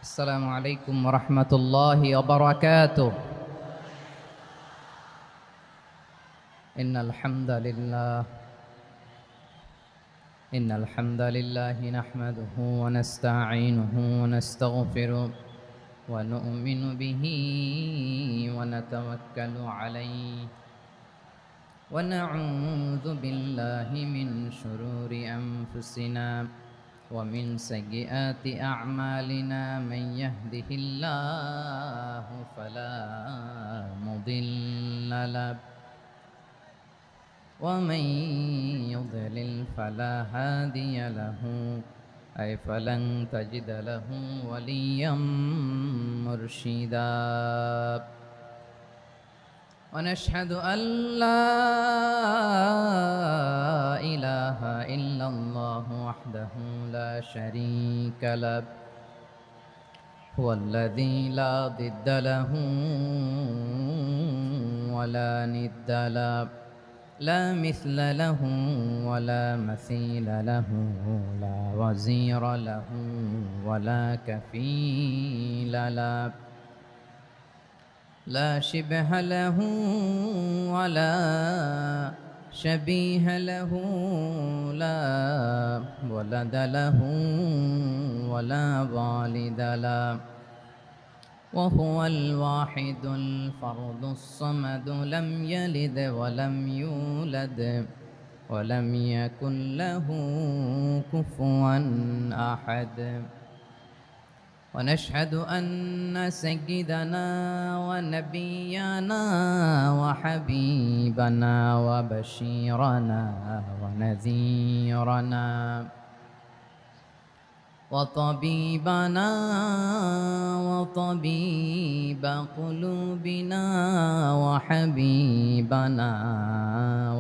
السلام عليكم ورحمة الله وبركاته. إن الحمد لله نحمده ونستعينه ونستغفره ونؤمن به ونتوكل عليه ونعوذ بالله من شرور أنفسنا ومن سيئات أعمالنا. من يهده الله فلا مضل له ومن يضلل فلا هادي له فلن تجد له وليا مرشدا. ونشهد أن لا إله إلا الله وحده لا شريك له هو الذي لا ضد له ولا ند له لا مثل له ولا مثيل له لا وزير له ولا كفيل له لا شبه له ولا شبيه له لا ولد له ولا والد له وهو الواحد الفرد الصمد لم يلد ولم يولد ولم يكن له كفوا أحد. ونشهد أن سيدنا ونبينا وحبيبنا وبشيرنا ونذيرنا وطبيبنا وطبيب قلوبنا وحبيبنا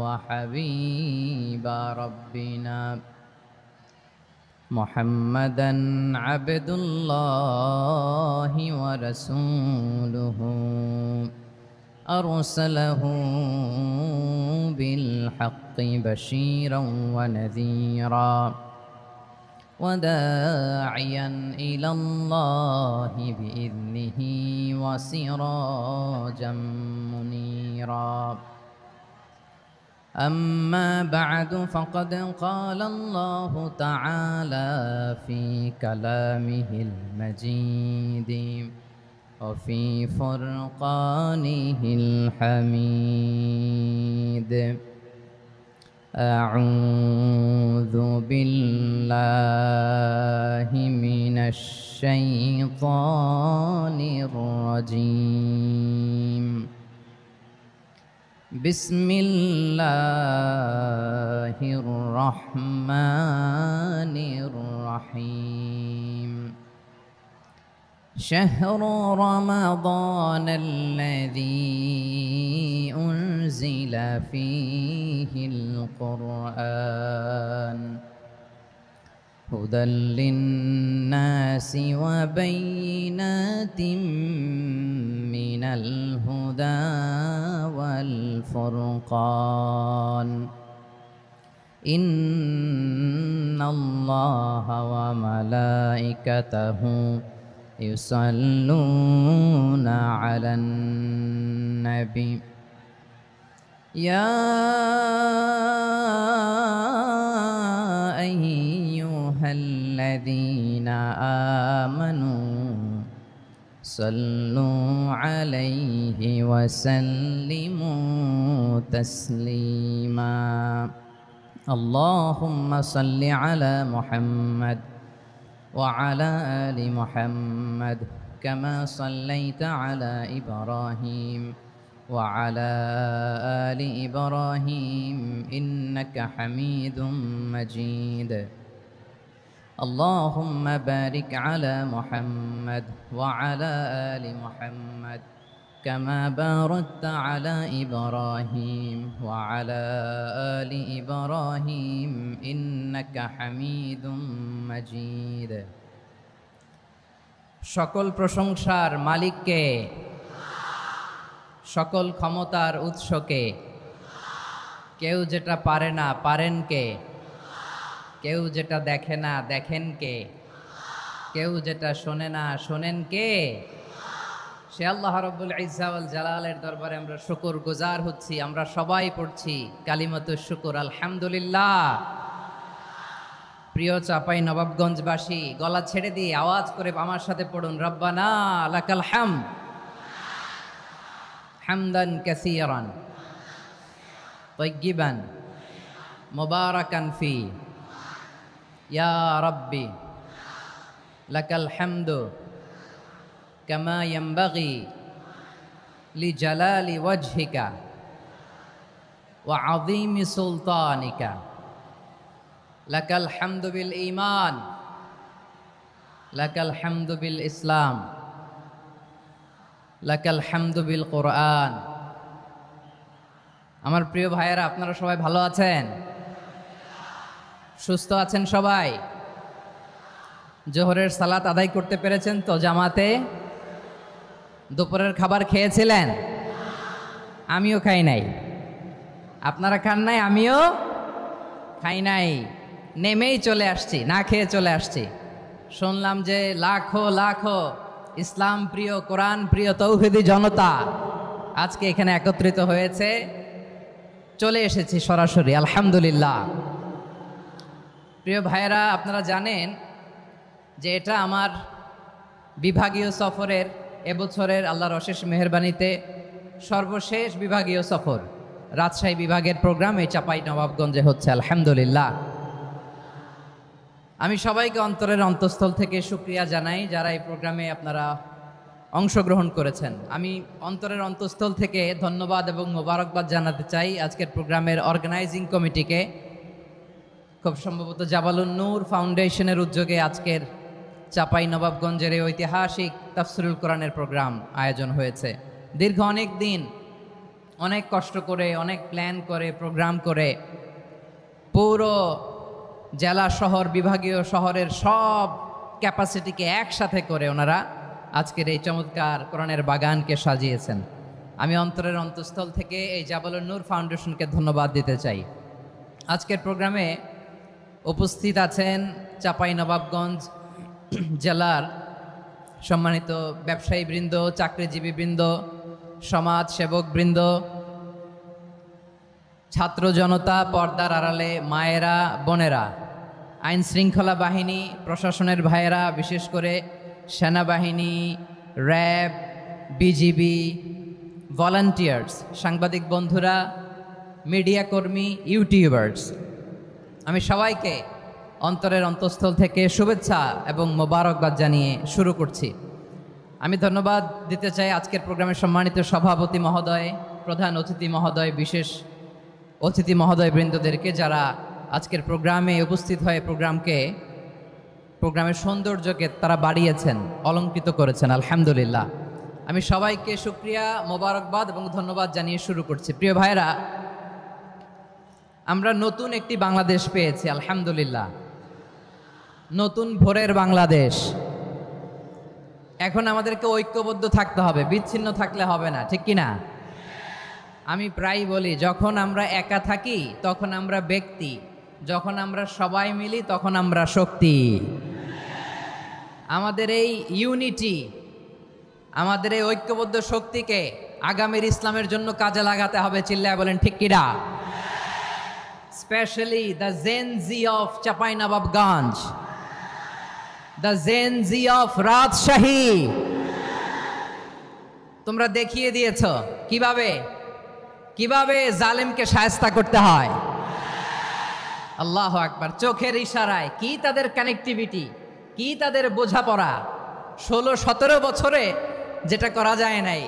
وحبيب ربنا محمدًا عبد الله ورسوله أرسله بالحق بشيرا ونذيرا وداعيا إلى الله بإذنه وسراجا منيرا. أما بعد فقد قال الله تعالى في كلامه المجيد وفي فرقانه الحميد. أعوذ بالله من الشيطان الرجيم. بسم الله الرحمن الرحيم. شهر رمضان الذي أنزل فيه القرآن هدى للناس وبينات من الهدى والفرقان. إن الله وملائكته يصلون على النبي يا أيها الذين آمنوا صلوا عليه وسلموا تسليما. اللهم صل على محمد وعلى آل محمد كما صليت على إبراهيم وعلى آل إبراهيم إنك حميد مجيد. اللهم بارك على محمد وعلى آل محمد كما باركت على إبراهيم وعلى آل إبراهيم إنك حميد مجيد. সকল প্রশংসার মালিককে, সকল ক্ষমতার উৎসকে। কেউ যেটা পারে না পারেন কে, কেউ যেটা দেখে না দেখেন কে। কেউ যেটা শোনে না, শোনেন কে? সে আল্লাহ রাব্বুল ইজ্জা ওয়াল জালালের দরবারে আমরা শুকর গুজার হচ্ছি। আমরা সবাই পড়ছি কালিমাতুশ শুকর, আলহামদুলিল্লাহ। প্রিয় চাপাই নবাবগঞ্জবাসী, গলা ছেড়ে দিয়ে আওয়াজ করে আমার সাথে পড়ুন, রব্বানা লাকাল হামদ হামদান কাসীরান তাইয়্যিবান মুবারাকান ফি ইয়া রাব্বি লাকাল হামদু কামা ইয়ানবাগি লিজালালি ওয়াজহিকা ওয়া আযীমি সুলতানিকা। লাকাল হামদু বিল ঈমান, লাকাল হামদু বিল ইসলাম, লাকাল হামদু বিল কোরআন। আমার প্রিয় ভাইয়েরা, আপনারা সবাই ভালো আছেন? সুস্থ আছেন সবাই? জোহরের সালাত আদায় করতে পেরেছেন তো জামাতে? দুপুরের খাবার খেয়েছিলেন? আমিও খাই নাই। আপনারা খান নাই, আমিও খাই নাই। নেমেই চলে আসছি, না খেয়ে চলে আসছি। শুনলাম যে লাখো লাখো ইসলাম প্রিয়, কোরআন প্রিয় তৌহিদি জনতা আজকে এখানে একত্রিত হয়েছে। চলে এসেছি সরাসরি, আলহামদুলিল্লাহ। প্রিয় ভাইয়েরা, আপনারা জানেন যে এটা আমার বিভাগীয় সফরের, এবছরের আল্লাহর অশেষ মেহেরবানিতে সর্বশেষ বিভাগীয় সফর। রাজশাহী বিভাগের প্রোগ্রাম এই চাপাই নবাবগঞ্জে হচ্ছে, আলহামদুলিল্লাহ। আমি সবাইকে অন্তরের অন্তঃস্থল থেকে শুকরিয়া জানাই যারা এই প্রোগ্রামে আপনারা অংশগ্রহণ করেছেন। আমি অন্তরের অন্তঃস্থল থেকে ধন্যবাদ এবং মোবারকবাদ জানাতে চাই আজকের প্রোগ্রামের অর্গানাইজিং কমিটিকে। খুব সম্ভবত জাবালুন নূর ফাউন্ডেশনের উদ্যোগে আজকের চাপাই নবাবগঞ্জের এই ঐতিহাসিক তাফসিরুল কোরআনের প্রোগ্রাম আয়োজন হয়েছে। দীর্ঘ অনেক দিন, অনেক কষ্ট করে, অনেক প্ল্যান করে, প্রোগ্রাম করে পুরো জেলা শহর, বিভাগীয় শহরের সব ক্যাপাসিটিকে একসাথে করে ওনারা আজকের এই চমৎকার কোরআনের বাগানকে সাজিয়েছেন। আমি অন্তরের অন্তঃস্থল থেকে এই জাবালুন নূর ফাউন্ডেশনকে ধন্যবাদ দিতে চাই। আজকের প্রোগ্রামে উপস্থিত আছেন চাপাই নবাবগঞ্জ জেলার সম্মানিত ব্যবসায়ী বৃন্দ, চাকরিজীবী বৃন্দ, সমাজ সেবক বৃন্দ, ছাত্র জনতা, পর্দার আড়ালে মায়েরা, বোনেরা, আইন শৃঙ্খলা বাহিনী, প্রশাসনের ভাইয়েরা, বিশেষ করে সেনাবাহিনী, র্যাব, বিজিবি, ভলান্টিয়ার্স, সাংবাদিক বন্ধুরা, মিডিয়া কর্মী, ইউটিউবার্স, আমি সবাইকে অন্তরের অন্তঃস্থল থেকে শুভেচ্ছা এবং মোবারকবাদ জানিয়ে শুরু করছি। আমি ধন্যবাদ দিতে চাই আজকের প্রোগ্রামের সম্মানিত সভাপতি মহোদয়, প্রধান অতিথি মহোদয়, বিশেষ অতিথি মহোদয় বৃন্দদেরকে যারা আজকের প্রোগ্রামে উপস্থিত হয়ে প্রোগ্রামের সৌন্দর্যকে তারা বাড়িয়েছেন, অলঙ্কৃত করেছেন, আলহামদুলিল্লাহ। আমি সবাইকে শুকরিয়া, মোবারকবাদ এবং ধন্যবাদ জানিয়ে শুরু করছি। প্রিয় ভাইরা, আমরা নতুন একটি বাংলাদেশ পেয়েছি, আলহামদুলিল্লাহ। নতুন ভোরের বাংলাদেশ। এখন আমাদেরকে ঐক্যবদ্ধ থাকতে হবে, বিচ্ছিন্ন থাকলে হবে না, ঠিক কিনা? আমি প্রায় বলি, যখন আমরা একা থাকি তখন আমরা ব্যক্তি, যখন আমরা সবাই মিলি তখন আমরা শক্তি। আমাদের এই ইউনিটি, আমাদের এই ঐক্যবদ্ধ শক্তিকে আগামীর ইসলামের জন্য কাজে লাগাতে হবে। চিল্লায় বলেন ঠিক কিনা? Specially the gen Z of Chapainawabganj, the gen Z of Rajshahi. তোমরা দেখিয়ে দিয়েছ কিভাবে জালেমকে শায়েস্তা করতে হয়। আল্লাহু আকবার। চোখের ইশারায় কি তাদের কানেক্টিভিটি, কি তাদের বোঝাপড়া। 16-17 বছরে যেটা করা যায় নাই,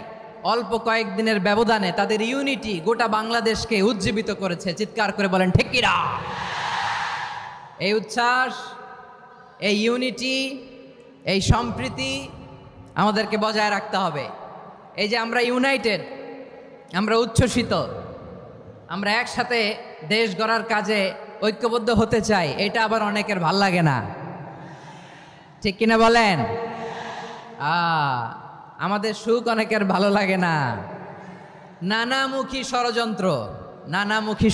অল্প কয়েকদিনের ব্যবধানে তাদের ইউনিটি গোটা বাংলাদেশকে উজ্জীবিত করেছে। চিৎকার করে বলেন ঠিক কিনা? এই উচ্ছ্বাস, এই ইউনিটি, এই সম্প্রীতি আমাদেরকে বজায় রাখতে হবে। এই যে আমরা ইউনাইটেড, আমরা উচ্ছ্বসিত, আমরা একসাথে দেশ গড়ার কাজে ঐক্যবদ্ধ হতে চাই, এটা আবার অনেকের ভাল লাগে না, ঠিক কিনা বলেন? আমাদের সুখ অনেকের ভালো লাগে না। নানামুখী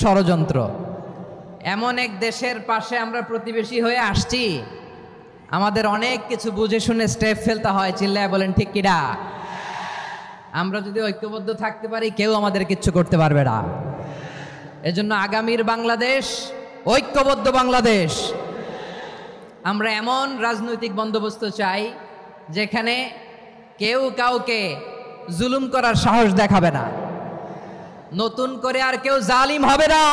ষড়যন্ত্র। এমন এক দেশের পাশে আমরা প্রতিবেশী হয়ে আসছি, আমাদের অনেক কিছু বুঝে শুনে স্টেপ ফেলতে হয়, চিল্লায় বলেন ঠিক কিনা? আমরা যদি ঐক্যবদ্ধ থাকতে পারি কেউ আমাদের কিচ্ছু করতে পারবে না। এজন্য আগামীর বাংলাদেশ ঐক্যবদ্ধ বাংলাদেশ। আমরা এমন রাজনৈতিক বন্দোবস্ত চাই যেখানে কেউ কাউকে জুলুম করার সাহস দেখাবে না, নতুন করে আর কেউ জালিম হবে না,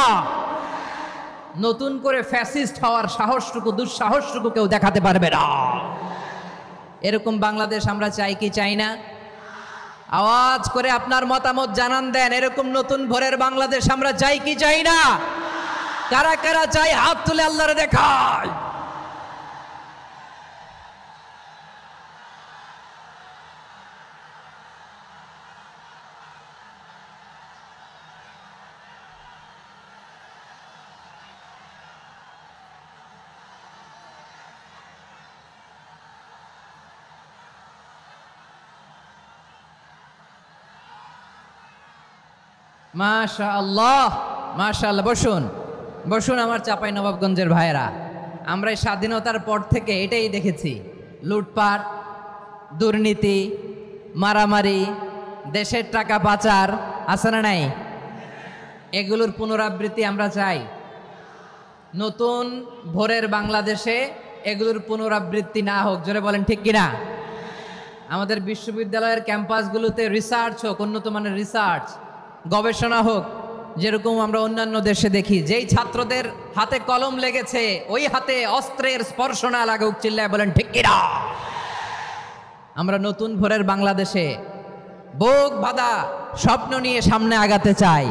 নতুন করে ফ্যাসিস্ট হওয়ার সাহসটুকু দুঃসাহসটুকু কেউ দেখাতে পারবে না। এরকম বাংলাদেশ আমরা চাই কি চাই না? আওয়াজ করে আপনার মতামত জানান দেন। এরকম নতুন ভোরের বাংলাদেশ আমরা চাই কি চাই না? কারা কারা চাই হাত তুলে আল্লাহরে দেখায়। মাশাআল্লাহ মাশাআল্লাহ। বসুন বসুন আমার চাঁপাইনবাবগঞ্জের ভাইয়েরা। আমরা এই স্বাধীনতার পর থেকে এটাই দেখেছি, লুটপাট, দুর্নীতি, মারামারি, দেশের টাকা পাচার, আছে না নাই? এগুলোর পুনরাবৃত্তি আমরা চাই। নতুন ভোরের বাংলাদেশে এগুলোর পুনরাবৃত্তি না হোক, জোরে বলেন ঠিক কিনা? আমাদের বিশ্ববিদ্যালয়ের ক্যাম্পাসগুলোতে রিসার্চ হোক, উন্নত মানের রিসার্চ, গবেষণা হোক, যেরকম আমরা অন্যান্য দেশে দেখি। যেই ছাত্রদের হাতে কলম লেগেছে ওই হাতে অস্ত্রের স্পর্শ না লাগুক, চিল্লায় বলেন ঠিক কিনা? আমরা নতুন ভোরের বাংলাদেশে বুক বাঁধা স্বপ্ন নিয়ে সামনে আগাতে চাই।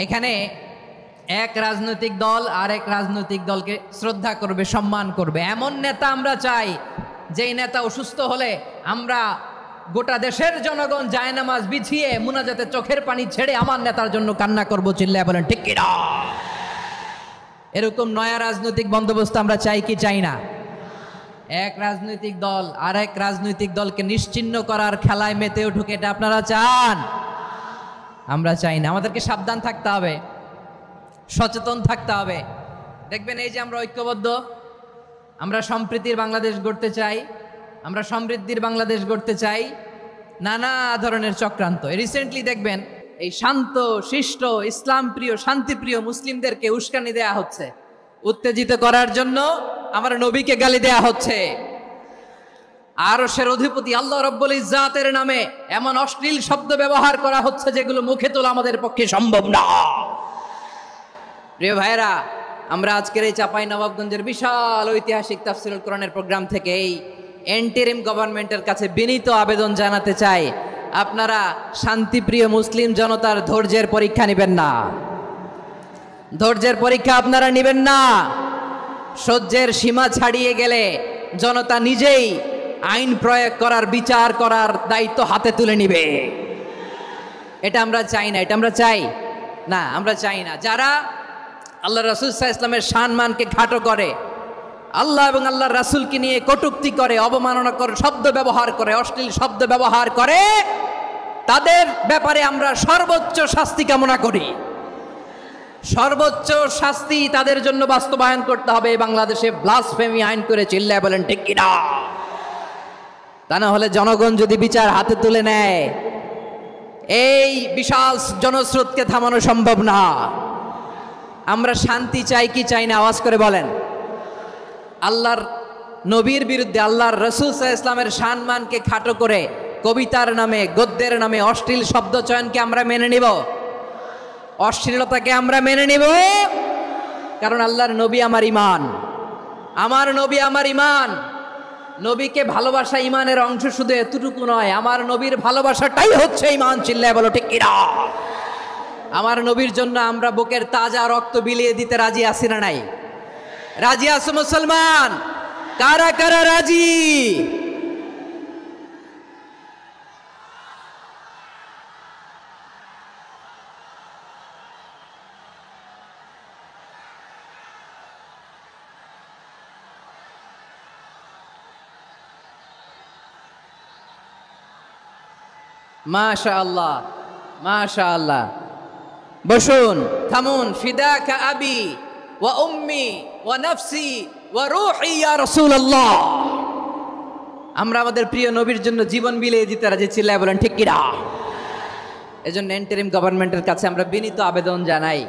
এখানে এক রাজনৈতিক দল আর এক রাজনৈতিক দলকে শ্রদ্ধা করবে, সম্মান করবে, এমন নেতা আমরা চাই যেই নেতা অসুস্থ হলে আমরা গোটা দেশের জনগণ জায়নামাজ বিছিয়ে মুনাজাতে চোখের পানি ছেড়ে আমার নেতার জন্য কান্না করবো, চিল্লায় বলেন ঠিক কিনা? এরকম নয়া রাজনৈতিক বন্দোবস্ত আমরা চাই কি চাই না? এক রাজনৈতিক দল আর এক রাজনৈতিক দলকে নিশ্চিহ্ন করার খেলায় মেতে উঠুক, এটা আপনারা চান? আমরা চাই না। আমাদেরকে সাবধান থাকতে হবে, সচেতন থাকতে হবে। দেখবেন এই যে আমরা ঐক্যবদ্ধ, আমরা সম্প্রীতির বাংলাদেশ গড়তে চাই, আমরা সমৃদ্ধির বাংলাদেশ গড়তে চাই, নানা ধরনের চক্রান্ত। রিসেন্টলি দেখবেন এই শান্ত শিষ্ট ইসলাম প্রিয় শান্তিপ্রিয় মুসলিমদেরকে উস্কানি দেয়া হচ্ছে, উত্তেজিত করার জন্য আমার নবীকে গালি দেয়া হচ্ছে। আরশের অধিপতি আল্লাহ রব্বুল ইজ্জাতের নামে এমন অশ্লীল শব্দ ব্যবহার করা হচ্ছে যেগুলো মুখে তোলা আমাদের পক্ষে সম্ভব না। প্রিয় ভাইরা, আমরা আজকের এই চাঁপাইনবাবগঞ্জের বিশাল ঐতিহাসিক তাফসীরুল কোরআনের প্রোগ্রাম থেকে এই এন্টিরিম গভর্নমেন্টের কাছে বিনীত আবেদন জানাতে চাই, আপনারা শান্তিপ্রিয় মুসলিম জনতার ধৈর্যের পরীক্ষা নেবেন না। ধৈর্যের পরীক্ষা আপনারা নেবেন না। সহ্যের সীমা ছাড়িয়ে গেলে জনতা নিজেই আইন প্রয়োগ করার, বিচার করার দায়িত্ব হাতে তুলে নিবে। এটা আমরা চাই না। এটা আমরা চাই না, আমরা চাই না। যারা আল্লাহ রাসূল সাল্লাল্লাহু আলাইহি ওয়াসাল্লামের সম্মানকে খাটো করে, আল্লাহ এবং আল্লাহর রাসূলকে নিয়ে কটূক্তি করে, অবমাননা করে, শব্দ ব্যবহার করে, অশ্লীল শব্দ ব্যবহার করে, তাদের ব্যাপারে আমরা সর্বোচ্চ শাস্তি কামনা করি। সর্বোচ্চ শাস্তি তাদের জন্য বাস্তবায়ন করতে হবে। বাংলাদেশে ব্লাসফেমি আইন করে, চিল্লায় বলেন ঠিক কিনা? তা না হলে জনগণ যদি বিচার হাতে তুলে নেয়, এই বিশাল জনস্রোতকে থামানো সম্ভব না। আমরা শান্তি চাই কি চাই না? আওয়াজ করে বলেন। আল্লাহর নবীর বিরুদ্ধে, আল্লাহর রাসূল সাল্লাল্লাহু আলাইহি ওয়াসাল্লামের সম্মানকে খাটো করে কবিতার নামে, গদ্যের নামে অশ্লীল শব্দ চয়নকে আমরা মেনে নিব? অশ্লীলতাকে আমরা মেনে নিব? কারণ আল্লাহর নবী আমার ঈমান, আমার নবী আমার ঈমান। নবীকে ভালোবাসা ঈমানের অংশ শুধু এতটুকু নয়, আমার নবীর ভালোবাসাটাই হচ্ছে ঈমান, চিল্লায় বলো ঠিক কিনা? আমার নবীর জন্য আমরা বুকের তাজা রক্ত বিলিয়ে দিতে রাজি আছি না নাই? রাজি আছো মুসলমান? কারা কারা রাজি? মাশাআল্লাহ মাশাআল্লাহ। বসুন, থামুন। ফিদাকা আবি ওয়া উম্মি ওয়া নাফসি ওয়া রূহি ইয়া রাসূলুল্লাহ। আমরা আমাদের প্রিয় নবীর জন্য জীবন বিলিয়ে দিতে রাজি, চিল্লায় বলেন ঠিক কিনা? এজন্য ইন্টারিম গভর্নমেন্টের কাছে আমরা বিনীত আবেদন জানাই,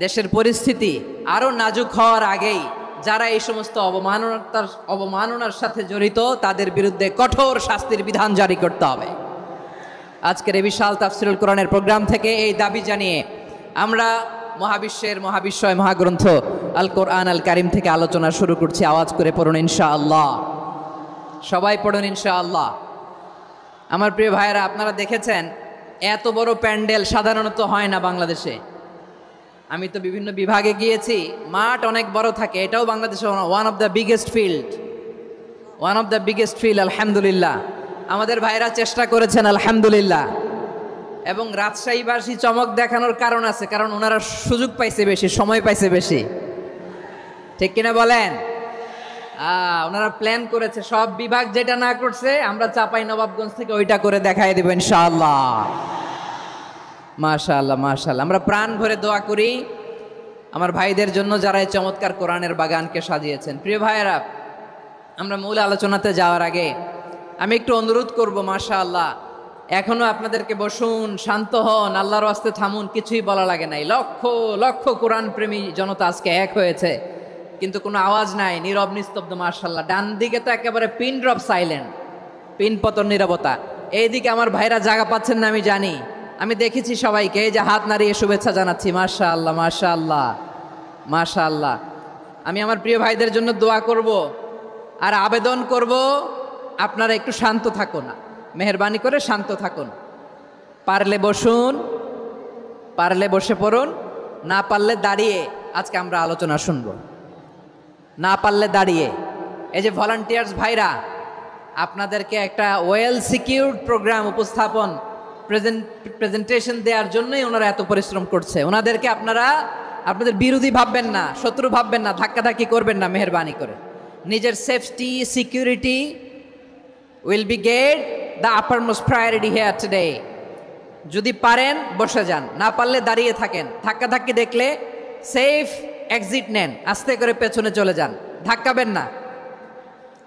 দেশের পরিস্থিতি আরো নাজুক হওয়ার আগেই যারা এই সমস্ত অবমাননার সাথে জড়িত তাদের বিরুদ্ধে কঠোর শাস্তির বিধান জারি করতে হবে। আজকের এই বিশাল তাফসিরুল কোরআনের প্রোগ্রাম থেকে এই দাবি জানিয়ে আমরা মহাবিশ্বের মহাবিশ্বয় মহাগ্রন্থ আল কোরআন আল কারিম থেকে আলোচনা শুরু করছি। আওয়াজ করে পড়ুন ইনশাআল্লাহ। সবাই পড়ুন ইনশাআল্লাহ। আমার প্রিয় ভাইয়েরা, আপনারা দেখেছেন এত বড় প্যান্ডেল সাধারণত হয় না বাংলাদেশে। আমি তো বিভিন্ন বিভাগে গিয়েছি, মাঠ অনেক বড় থাকে। এটাও বাংলাদেশে one of the biggest field. আলহামদুলিল্লাহ, আমাদের ভাইরা চেষ্টা করেছেন আলহামদুলিল্লাহ। এবং রাজশাহীবাসী চমক দেখানোর কারণ আছে, কারণ ওনারা সুযোগ পাইছে বেশি, সময় পাইছে বেশি, ঠিক কিনা বলেন? ওনারা প্ল্যান করেছে, সব বিভাগ যেটা না করছে আমরা চাপাই নবাবগঞ্জ থেকে ওইটা করে দেখাই দেব ইনশাআল্লাহ। মাশাআল্লাহ মাশাআল্লাহ। আমরা প্রাণ ভরে দোয়া করি আমার ভাইদের জন্য যারা এই চমৎকার কোরআনের বাগানকে সাজিয়েছেন। প্রিয় ভাইয়েরা, আমরা মূল আলোচনাতে যাওয়ার আগে আমি একটু অনুরোধ করব, মাশাআল্লাহ এখনো আপনাদেরকে বসুন, শান্ত হন, আল্লাহর ওয়াস্তে থামুন, কিছুই বলা লাগে নাই। লক্ষ লক্ষ কোরআন প্রেমী জনতা আজকে এক হয়েছে, কিন্তু কোনো আওয়াজ নাই, নীরব নিস্তব্ধ। মাশাআল্লাহ, ডান দিকে তো একেবারে পিন ড্রপ সাইলেন্ট, পিন পতন নীরবতা। এইদিকে আমার ভাইরা জায়গা পাচ্ছেন না আমি জানি, আমি দেখেছি সবাইকে, এই যে হাত নাড়িয়ে শুভেচ্ছা জানাচ্ছি। মাশাআল্লাহ মাশাআল্লাহ মাশাআল্লাহ। আমি আমার প্রিয় ভাইদের জন্য দোয়া করব আর আবেদন করব, আপনারা একটু শান্ত থাকুন, মেহেরবানি করে শান্ত থাকুন। পারলে বসুন, পারলে বসে পড়ুন, না পারলে দাঁড়িয়ে আজকে আমরা আলোচনা শুনব। না পারলে দাঁড়িয়ে। এই যে ভলান্টিয়ার্স ভাইরা, আপনাদেরকে একটা ওয়েল সিকিউরড প্রোগ্রাম উপস্থাপন প্রেজেন্টেশন দেওয়ার জন্যই ওনারা এত পরিশ্রম করছে। ওনাদেরকে আপনারা আপনাদের বিরোধী ভাববেন না, শত্রু ভাববেন না, ধাক্কাধাক্কি করবেন না, মেহেরবানি করে। নিজের safety security will be get the uppermost priority here today. যদি পারেন বসে যান, না পারলে দাঁড়িয়ে থাকেন। ধাক্কাধাক্কি দেখলে সেফ এক্সিট নেন, আস্তে করে পেছনে চলে যান, ধাক্কাবেন না,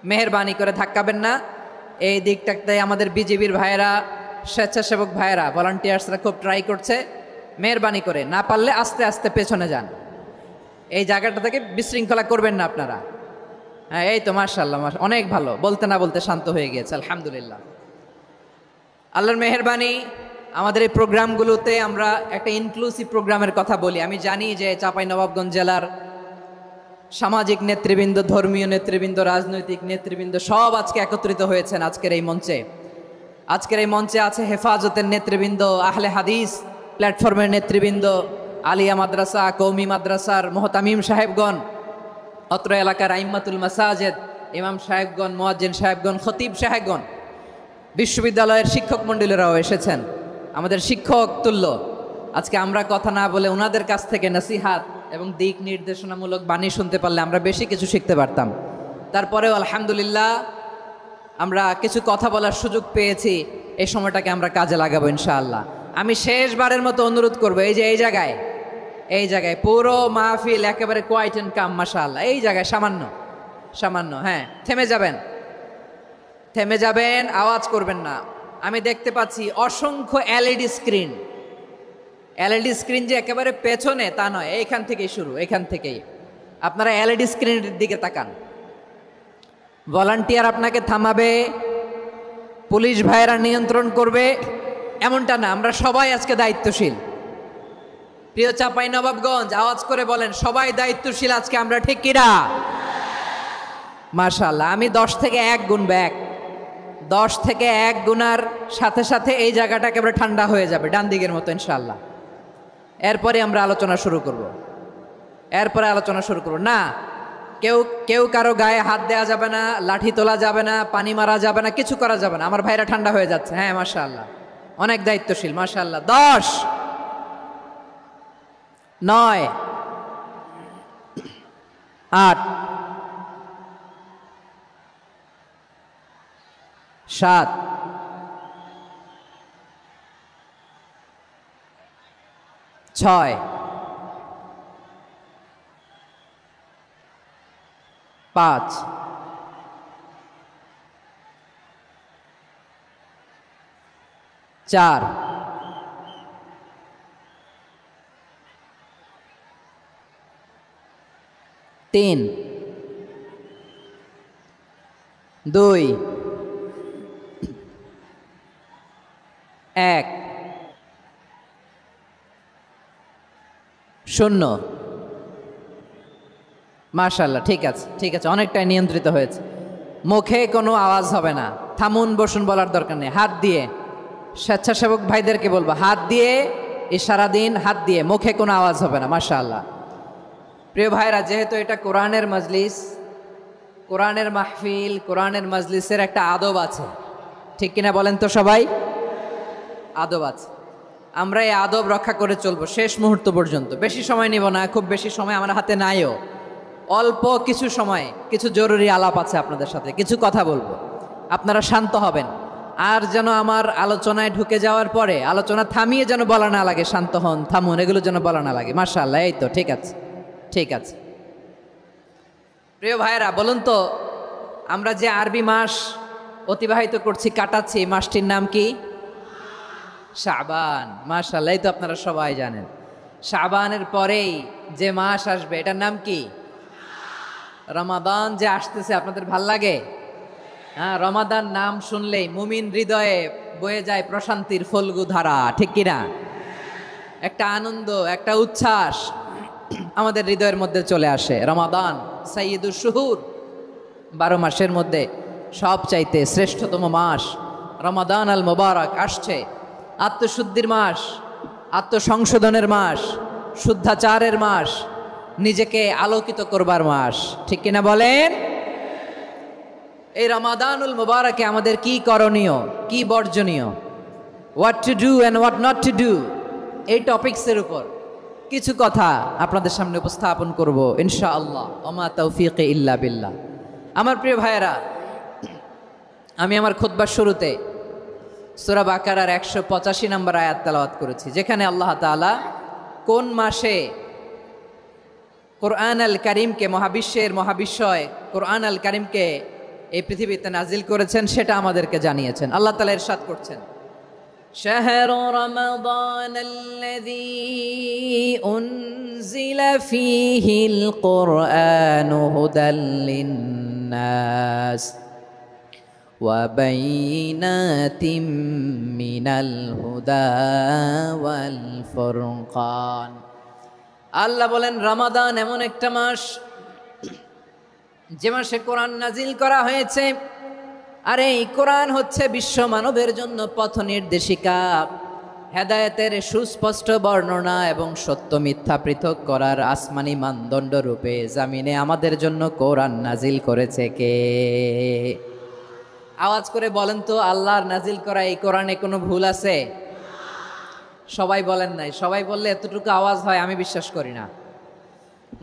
মেহেরবানি করে ধাক্কাবেন না। এই দিকটাতে আমাদের বিজিবির ভাইয়েরা, স্বেচ্ছাসেবক ভাইয়েরা, ভলান্টিয়ার্সরা খুব ট্রাই করছে। মেহেরবানি করে না পারলে আস্তে আস্তে পেছনে যান। এই জায়গাটা থেকে বিশৃঙ্খলা করবেন না আপনারা। হ্যাঁ, এই তো মাশাআল্লাহ, অনেক ভালো। বলতে না বলতে শান্ত হয়ে গিয়েছে, আলহামদুলিল্লাহ। আল্লাহর মেহেরবানি, আমাদের এই প্রোগ্রামগুলোতে আমরা একটা ইনক্লুসিভ প্রোগ্রামের কথা বলি। আমি জানি যে চাঁপাইনবাবগঞ্জ জেলার সামাজিক নেতৃবৃন্দ, ধর্মীয় নেতৃবৃন্দ, রাজনৈতিক নেতৃবৃন্দ সব আজকে একত্রিত হয়েছেন আজকের এই মঞ্চে। আজকের এই মঞ্চে আছে হেফাজতের নেতৃবৃন্দ, আহলে হাদিস প্ল্যাটফর্মের নেতৃবৃন্দ, আলিয়া মাদ্রাসা, কৌমি মাদ্রাসার মোহতামিম সাহেবগণ, অত্র এলাকার আইম্মাতুল মাসাজিদ, ইমাম সাহেবগণ, মুয়াজ্জিন সাহেবগণ, খতিব সাহেবগণ, বিশ্ববিদ্যালয়ের শিক্ষক মণ্ডলীরাও এসেছেন, আমাদের শিক্ষক তুল্য। আজকে আমরা কথা না বলে ওনাদের কাছ থেকে নসিহাত এবং দিক নির্দেশনামূলক বাণী শুনতে পারলে আমরা বেশি কিছু শিখতে পারতাম। তারপরেও আলহামদুলিল্লাহ আমরা কিছু কথা বলার সুযোগ পেয়েছি। এই সময়টাকে আমরা কাজে লাগাবো ইনশাআল্লাহ। আমি শেষবারের মতো অনুরোধ করবো, এই যে এই জায়গায় পুরো মাহফিল একেবারে কোয়াইট এন্ড কাম, মাশাআল্লাহ। এই জায়গায় সামান্য হ্যাঁ, থেমে যাবেন, আওয়াজ করবেন না। আমি দেখতে পাচ্ছি অসংখ্য এলইডি স্ক্রিন যে একেবারে পেছনে তা নয়, এইখান থেকেই শুরু, এখান থেকেই আপনারা এলইডি স্ক্রিনের দিকে তাকান। ভলান্টিয়ার আপনাকে থামাবে, পুলিশ ভাইয়েরা নিয়ন্ত্রণ করবে, এমনটা না। আমরা সবাই আজকে দায়িত্বশীল। প্রিয় চাঁপাইনবাবগঞ্জ, আওয়াজ করে বলেন সবাই দায়িত্বশীল আজকে আমরা, ঠিক কিনা? মাশাআল্লাহ। আমি 10 থেকে 1 গুনবো, 10 থেকে 1 গুনার সাথে সাথে এই জায়গাটা একেবারে ঠান্ডা হয়ে যাবে, ডান দিকের মতো ইনশাআল্লাহ। এরপরে আমরা আলোচনা শুরু করব। না, কেউ কারো গায়ে হাত দেওয়া যাবে না, লাঠি তোলা যাবে না, পানি মারা যাবে না, কিছু করা যাবে না। আমার ভাইরা ঠান্ডা হয়ে যাচ্ছে। হ্যাঁ মাশাআল্লাহ, অনেক দায়িত্বশীল, মাশাআল্লাহ। 10, 9, 8, 7, 6, 5, 4, 3, 2, 1, 0। মাশাআল্লাহ, ঠিক আছে, ঠিক আছে, অনেকটাই নিয়ন্ত্রিত হয়েছে। মুখে কোনো আওয়াজ হবে না। থামুন, বসুন বলার দরকার নেই। হাত দিয়ে, স্বেচ্ছাসেবক ভাইদেরকে বলবো, হাত দিয়ে ইশারা দিন, হাত দিয়ে, মুখে কোনো আওয়াজ হবে না। মাশাআল্লাহ। প্রিয় ভাইরা, যেহেতু এটা কোরআনের মজলিস, কোরআনের মাহফিল, কোরআনের মজলিসের একটা আদব আছে, ঠিক কিনা বলেন তো সবাই? আদব আছে। আমরা এই আদব রক্ষা করে চলবো শেষ মুহূর্ত পর্যন্ত। বেশি সময় নিব না, খুব বেশি সময় আমার হাতে নাইও। অল্প কিছু সময় কিছু জরুরি আলাপ আছে আপনাদের সাথে, কিছু কথা বলবো, আপনারা শান্ত হবেন। আর যেন আমার আলোচনায় ঢুকে যাওয়ার পরে আলোচনা থামিয়ে যেন বলা না লাগে শান্ত হন, থামুন, এগুলো যেন বলা না লাগে। মাশাআল্লাহ, এই তো ঠিক আছে, ঠিক আছে। প্রিয় ভাইয়েরা, বলুন তো, আমরা যে আরবি মাস অতিবাহিত করছি, কাটাচ্ছি, মাসটির নাম কি? শাবান। মাশাআল্লাহ, এই তো আপনারা সবাই জানেন। শাবানের পরেই যে মাস আসবে এটার নাম কি? রমাদান। যে আসতেছে, আপনাদের ভাল লাগে? হ্যাঁ, রমাদান নাম শুনলেই মুমিন হৃদয়ে বয়ে যায় প্রশান্তির ফল্গু ধারা, ঠিক কিনা? একটা আনন্দ, একটা উচ্ছ্বাস আমাদের হৃদয়ের মধ্যে চলে আসে। রমাদান সাইয়্যিদুশ শুহুর, 12 মাসের মধ্যে সবচাইতে শ্রেষ্ঠতম মাস রমাদান আল মুবারক আসছে। আত্মশুদ্ধির মাস, আত্মসংশোধনের মাস, শুদ্ধাচারের মাস, নিজেকে আলোকিত করবার মাস, ঠিক কিনা বলেন? এই রমাদানুল মুবারকে আমাদের কি করণীয়, কি বর্জনীয়, what to do and what not to do, এই টপিকসের উপর কিছু কথা আপনাদের সামনে উপস্থাপন করব ইনশাআল্লাহ। ওমা তাওফীকি ইল্লা বিল্লাহ। আমার প্রিয় ভাইয়েরা, আমি আমার খুতবার শুরুতে সূরা বাকারার 185 নম্বর আয়াত তেলাওয়াত করেছি, যেখানে আল্লাহ তাআলা কোন মাসে কোরআন আল কারীমকে, মহাবিশ্বের মহাবিশ্বয় কোরআন আল কারীমকে এই পৃথিবীতে নাজিল করেছেন সেটা আমাদেরকে জানিয়েছেন। আল্লাহ তাআলা ইরশাদ করছেন, শাহরু রমাদানাল্লাযী উনজিলা ফীহিল কুরআনু হুদাল লিন্নাস ওয়া বাইনাতিম মিনাল হুদা ওয়াল ফুরকান। আল্লাহ বলেন, রমাদান এমন একটা মাস যে মাসে কোরআন নাজিল করা হয়েছে। আর এই কোরআন হচ্ছে বিশ্ব মানবের জন্য পথ নির্দেশিকা, হেদায়েতের সুস্পষ্ট বর্ণনা এবং সত্য মিথ্যা পৃথক করার আসমানি মানদণ্ড রূপে জামিনে আমাদের জন্য কোরআন নাজিল করেছে কে? আওয়াজ করে বলেন তো, আল্লাহর নাজিল করা এই কোরআনে কোনো ভুল আছে? সবাই বলেন নাই। সবাই বললে এতটুকু আওয়াজ হয় আমি বিশ্বাস করি না।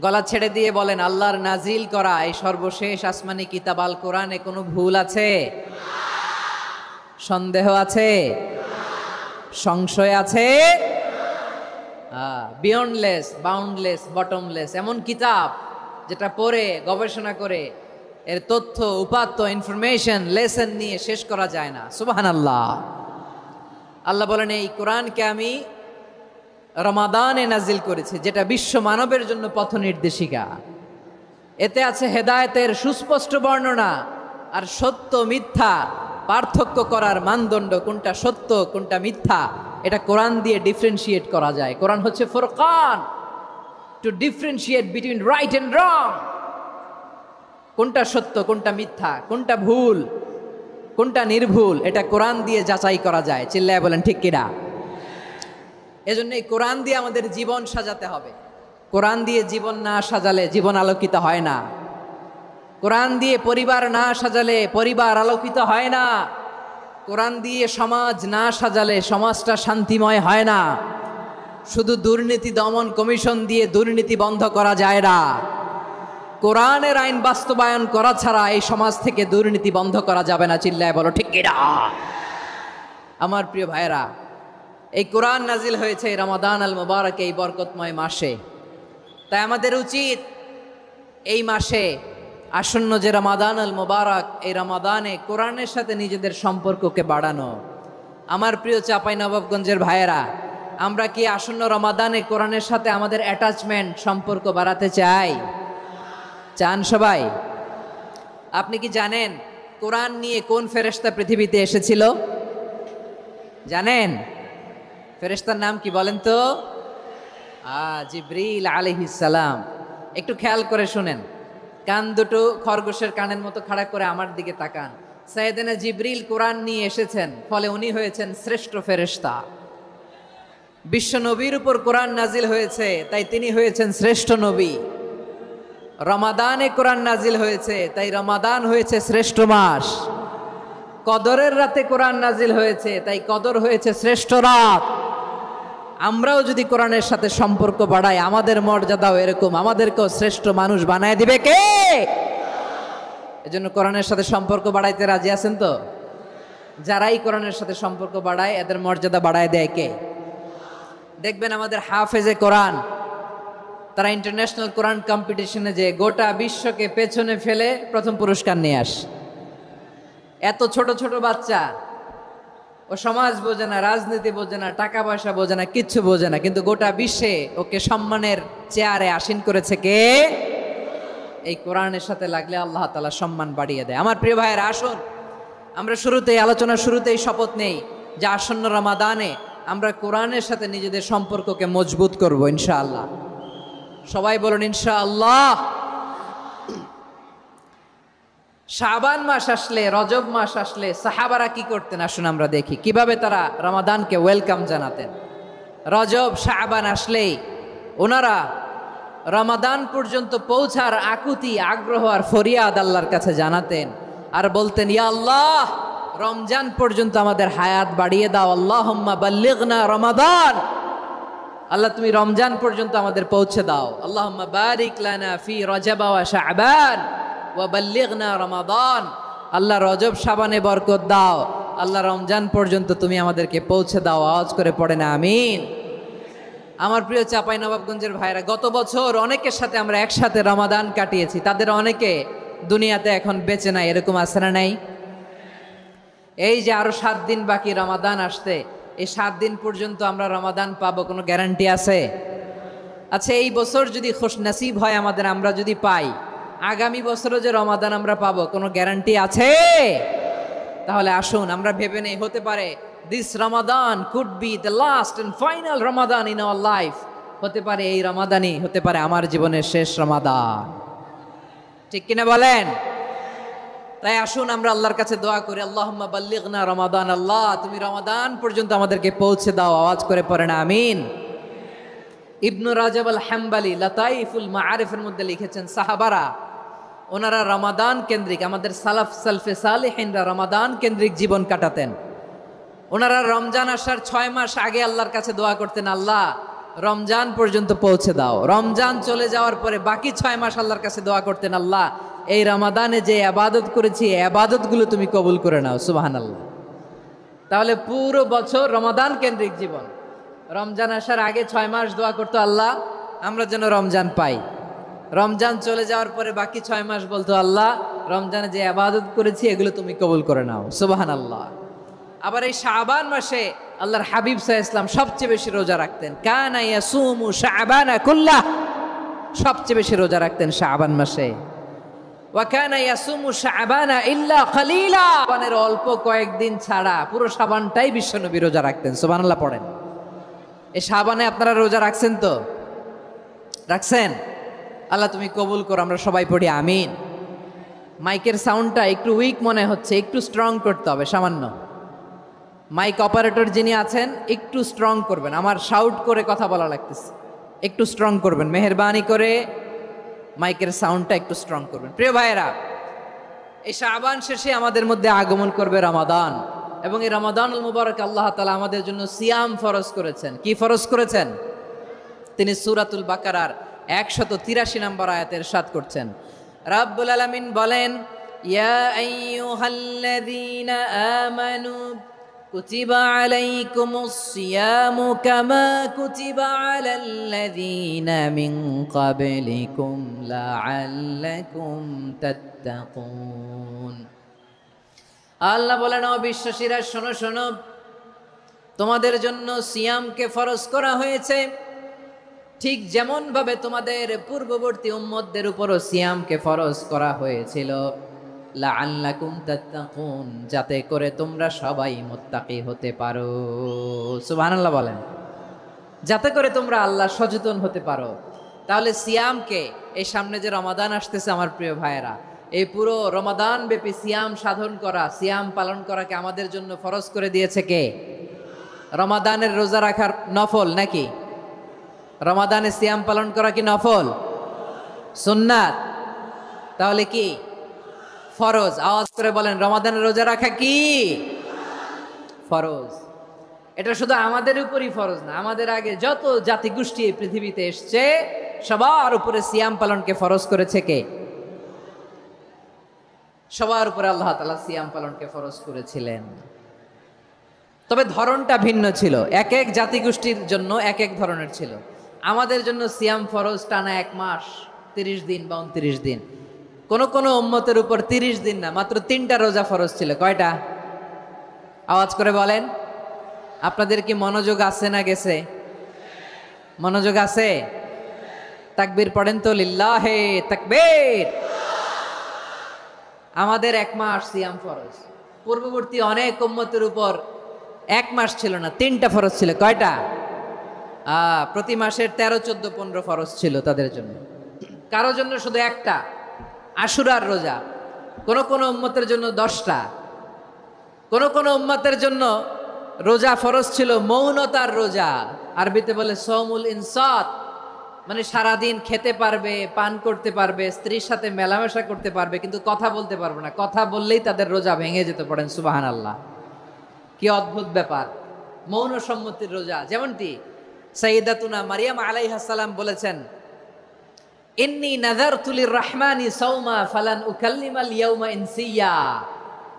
গলা ছেড়ে দিয়ে বলেন, আল্লাহর নাজিল করা এই সর্বশেষ আসমানি কিতাব আল কোরআনে কোনো ভুল আছে? সন্দেহ আছে? সংশয় আছে? বিয়ন্ডলেস, বাউন্ডলেস, বটমলেস, এমন কিতাব যেটা পড়ে গবেষণা করে এর তথ্য, উপাত্ত, ইনফরমেশন, লেসন নিয়ে শেষ করা যায় না। সুবহানাল্লাহ। আল্লাহ বলেন, এই কোরআনকে আমি রমাদানে নাজিল করেছি, যেটা বিশ্ব মানবের জন্য পথ নির্দেশিকা। এতে আছে হেদায়েতের সুস্পষ্ট বর্ণনা আর সত্য মিথ্যা পার্থক্য করার মানদণ্ড, কোনটা সত্য কোনটা মিথ্যা এটা কোরআন দিয়ে ডিফারেন্সিয়েট করা যায়। কোরআন হচ্ছে ফুরকান, to differentiate between right and wrong. কোনটা সত্য, কোনটা মিথ্যা, কোনটা ভুল, কোনটা নির্ভুল, এটা কোরআন দিয়ে যাচাই করা যায়। চিল্লায় বলেন ঠিক কিনা? এজন্য এই কোরআন দিয়ে আমাদের জীবন সাজাতে হবে। কোরআন দিয়ে জীবন না সাজালে জীবন আলোকিত হয় না। কোরআন দিয়ে পরিবার না সাজালে পরিবার আলোকিত হয় না। কোরআন দিয়ে সমাজ না সাজালে সমাজটা শান্তিময় হয় না। শুধু দুর্নীতি দমন কমিশন দিয়ে দুর্নীতি বন্ধ করা যায় না। কোরআনের আইন বাস্তবায়ন করা ছাড়া এই সমাজ থেকে দুর্নীতি বন্ধ করা যাবে না। চিল্লায় বলো ঠিক কিনা? আমার প্রিয় ভাইয়েরা, এই কোরআন নাজিল হয়েছে রমাদান আল মুবারক, এই বরকতময় মাসে। তাই আমাদের উচিত এই মাসে আসন্ন যে রমাদান আল মুবারক, এই রমাদানে কোরআনের সাথে নিজেদের সম্পর্ককে বাড়ানো। আমার প্রিয় চাঁপাইনবাবগঞ্জের ভাইয়েরা, আমরা কি আসন্ন রমাদানে কোরআনের সাথে আমাদের অ্যাটাচমেন্ট, সম্পর্ক বাড়াতে চাই? চান সবাই? আপনি কি জানেন কোরআন নিয়ে কোন ফেরেশতা পৃথিবীতে এসেছিল? জানেন ফেরেশতার নাম কি বলেন তো? জিবরিল আলাইহিস সালাম। একটু খেয়াল করে শুনেন, কান দুটো খরগোশের কানের মতো খাড়া করে আমার দিকে তাকান। সাইয়েদনা জিবরিল কোরআন নিয়ে এসেছেন, ফলে উনি হয়েছেন শ্রেষ্ঠ ফেরেশতা। বিশ্ব নবীর উপর কোরআন নাজিল হয়েছে, তাই তিনি হয়েছেন শ্রেষ্ঠ নবী। রমাদানে কোরআন নাজিল হয়েছে, তাই রমাদান হয়েছে শ্রেষ্ঠ মাস। কদরের রাতে কোরআন নাজিল হয়েছে, তাই কদর হয়েছে শ্রেষ্ঠ রাত। আমরাও যদি কোরআনের সাথে সম্পর্ক বাড়াই, আমাদের মর্যাদাও এরকম, আমাদেরকেও শ্রেষ্ঠ মানুষ বানায় দিবে কে? এজন্য কোরআনের সাথে সম্পর্ক বাড়াইতে রাজি আছেন তো? যারাই কোরআনের সাথে সম্পর্ক বাড়ায়, এদের মর্যাদা বাড়ায় দেয় কে? দেখবেন আমাদের হাফেজে কোরআন, তারা ইন্টারন্যাশনাল কোরআন কম্পিটিশনে যে গোটা বিশ্বকে পেছনে ফেলে প্রথম পুরস্কার নিয়ে আসে। এত ছোট ছোট বাচ্চা, ও সমাজ বোঝে না, রাজনীতি বোঝে না, টাকা পয়সা বোঝে না, কিচ্ছু বোঝে না, কিন্তু গোটা বিশ্বে ওকে সম্মানের চেয়ারে আসীন করেছে কে? এই কোরআনের সাথে লাগলে আল্লাহ তাআলা সম্মান বাড়িয়ে দেয়। আমার প্রিয় ভাইয়েরা, আসুন আমরা শুরুতেই, আলোচনার শুরুতেই শপথ নেই যে আসন্ন রমাদানে আমরা কোরআনের সাথে নিজেদের সম্পর্ককে মজবুত করব ইনশাআল্লাহ। সবাই বলুন ইনশাআল্লাহ। শাবান মাস আসলে, রজব মাস আসলে সাহাবারা কি করতেন? আসুন আমরা দেখি কিভাবে তারা রমাদানকে ওয়েলকাম জানাতেন। রজব শাবান আসলেই ওনারা রমাদান পর্যন্ত পৌঁছার আকুতি, আগ্রহ আর ফরিয়াদ আল্লাহর কাছে জানাতেন আর বলতেন, ইয়া আল্লাহ, রমজান পর্যন্ত আমাদের হায়াত বাড়িয়ে দাও। আল্লাহুম্মা বাল্লিগনা রমাদান, আল্লাহ তুমি রমজান পর্যন্ত আমাদের পৌঁছে দাও। আল্লাহুম্মা বারিক লানা ফি রজব ওয়া শাবান ওয়া বাল্লিগনা রমাদান, আল্লাহ রজব শাবানে বরকত দাও, আল্লাহ রমজান পর্যন্ত তুমি আমাদেরকে পৌঁছে দাও। আওয়াজ করে পড়েন আমিন। আমার প্রিয় চাঁপাইনবাবগঞ্জের ভাইরা, গত বছর অনেকের সাথে আমরা একসাথে রমাদান কাটিয়েছি, তাদের অনেকে দুনিয়াতে এখন বেঁচে নাই, এরকম আছে না নাই? এই যে আরো 7 দিন বাকি রমাদান আসতে, এই 7 দিন পর্যন্ত আমরা রমাদান পাবো, কোনো গ্যারান্টি আছে? আচ্ছা, এই বছর যদি খুশ নসিব হয় আমাদের, আমরা যদি পাই, আগামী বছরও যে রমাদান আমরা পাবো, কোনো গ্যারান্টি আছে? তাহলে আসুন আমরা ভেবে নেই, হতে পারে this Ramadan could be the last and final Ramadan in our life. হতে পারে এই রমাদানই হতে পারে আমার জীবনের শেষ রমাদান। ঠিক কিনা বলেন? তাই আসুন আমরা আল্লাহর কাছে দোয়া করি, আল্লাহুম্মা বাল্লিগনা রমাদান, আল্লাহ তুমি রমাদান পর্যন্ত আমাদেরকে পৌঁছে দাও। আওয়াজ করে পড়েন আমিন। ইবনু রাজব আল হাম্বালি লাতাইফুল মাআরিফের মধ্যে লিখেছেন, সাহাবারা ওনারা রমাদান কেন্দ্রিক, আমাদের সালাফ সালফে সালেহিনরা রমাদান কেন্দ্রিক জীবন কাটাতেন। ওনারা রমজান আসার 6 মাস আগে আল্লাহর কাছে দোয়া করতেন, আল্লাহ রমজান পর্যন্ত পৌঁছে দাও। রমজান চলে যাওয়ার পরে বাকি 6 মাস আল্লাহর কাছে দোয়া করতেন, আল্লাহ এই রমাদানে যে ইবাদত করেছি, এই ইবাদতগুলো তুমি কবুল করে নাও। সুবহানাল্লাহ। তাহলে পুরো বছর রমাদান কেন্দ্রিক জীবন। রমজান আসার আগে 6 মাস দোয়া করতো, আল্লাহ আমরা যেন রমজান পাই। রমজান চলে যাওয়ার পরে বাকি 6 মাস বলতো, আল্লাহ রমজানে যে ইবাদত করেছি এগুলো তুমি কবুল করে নাও। সুবহানাল্লাহ। আবার এই শাবান মাসে আল্লাহর হাবিব সাল্লাল্লাহু আলাইহি ওয়াসাল্লাম সবচেয়ে বেশি রোজা রাখতেন। কানা ইয়াসুমু শাবানা কুল্লাহ, সবচেয়ে বেশি রোজা রাখতেন শাবান মাসে। ওয়া কানা ইয়াসুমু শাবানা ইল্লা খলিলা, শাবানের অল্প কয়েকদিন ছাড়া পুরো শাবানটাই বিশ্বনবী রোজা রাখতেন। সুবহানাল্লাহ পড়েন। এই শাবানে আপনারা রোজা রাখছেন তো? রাখছেন? আল্লাহ তুমি কবুল করো, আমরা সবাই পড়ি আমিন। মাইকের সাউন্ডটা একটু উইক মনে হচ্ছে, একটু স্ট্রং করতে হবে সামান্য। মাইক অপারেটর যিনি আছেন একটু স্ট্রং করবেন, আমার শাউট করে কথা বলা লাগতেছে, একটু স্ট্রং করবেন মেহেরবানি করে, মাইকের সাউন্ডটা একটু স্ট্রং করবেন। প্রিয় ভাইয়েরা, এই শাবান শেষে আমাদের মধ্যে আগমন করবে রমাদান, এবং এই রমাদানুল মুবারক আল্লাহ তাআলা আমাদের জন্য সিয়াম ফরজ করেছেন। কি ফরজ করেছেন? তিনি সূরাতুল বাকারার 183 নম্বর আয়াতে ইরশাদ করছেন, রাব্বুল আলামিন বলেন, ইয়া আইয়ুহাল্লাযীনা আমানু কুতিবা আলাইকুমুস সিয়ামু কামা কুতিবা আলাল্লাযীনা মিন ক্বাবলিকুম লাআল্লাকুম তাত্তাকুন। আল্লাহ বলেন, ও বিশ্বাসীরা শোনো শোনো, তোমাদের জন্য সিয়ামকে ফরজ করা হয়েছে, ঠিক যেমন ভাবে তোমাদের পূর্ববর্তী উম্মতদের উপরও সিয়ামকে ফরজ করা হয়েছিল, লাআল্লাকুম তাত্তাকুন, যাতে করে তোমরা সবাই মুত্তাকি হতে পারো। সুবহানাল্লাহ বলেন, যাতে করে তোমরা আল্লাহ সচেতন হতে পারো। তাহলে সিয়ামকে, এই সামনে যে রমাদান আসতেছে আমার প্রিয় ভাইয়েরা, এই পুরো রমাদান ব্যাপী সিয়াম সাধন করা, সিয়াম পালন করাকে আমাদের জন্য ফরজ করে দিয়েছে কে? রমাদানের রোজা রাখার নফল নাকি? রমাদানে সিয়াম পালন করা কি নফল? সুন্নাত? তাহলে কি ফরজ? আওয়াজ করে বলেন, রমাদানের রোজা রাখা কি ফরজ? এটা শুধু আমাদের উপরই ফরজ না, আমাদের আগে যত জাতিগোষ্ঠী এই পৃথিবীতে এসছে সবার উপরে সিয়াম পালনকে ফরজ করেছে কে? সবার উপরে আল্লাহ তাআলা সিয়াম পালনকে ফরজ করেছিলেন। তবে ধরনটা ভিন্ন ছিল, এক এক জাতিগোষ্ঠীর জন্য এক এক ধরনের ছিল। আমাদের জন্য সিয়াম ফরজ টানা 1 মাস 30 দিন বা 29 দিন। কোন কোন উম্মতের উপর 30 দিন না, মাত্র 3টা রোজা ফরজ ছিল। কয়টা? আওয়াজ করে বলেন। আপনাদের কি মনোযোগ আছে না গেছে? মনোযোগ আছে? তাকবীর পড়েন তো, লিল্লাহে তাকবীর। আমাদের 1 মাস সিয়াম ফরজ। পূর্ববর্তী অনেক উম্মতের উপর 1 মাস ছিল না, 3টা ফরজ ছিল। কয়টা? প্রতি মাসের 13, 14, 15 ফরজ ছিল তাদের জন্য। কারো জন্য শুধু একটা, আশুরার রোজা। কোন কোন উম্মতের জন্য 10টা। কোন কোন উম্মতের জন্য রোজা ফরজ ছিল মৌনতার রোজা, আরবিতে বলে সৌমুল ইনসাত, মানে সারাদিন খেতে পারবে, পান করতে পারবে, স্ত্রীর সাথে মেলামেশা করতে পারবে, কিন্তু কথা বলতে পারবে না। কথা বললেই তাদের রোজা ভেঙে যেতে। পড়েন সুবহানাল্লাহ। কি অদ্ভুত ব্যাপার! মৌন সম্মতির রোজা। যেমনটি সাইয়্যিদাতুনা মারিয়াম আলাইহিস সালাম বলেছেন, ইন্নী নাযারতু লির-রাহমানি সাওমা ফালান উকাল্লিমাল ইয়াওমা ইনসিয়া।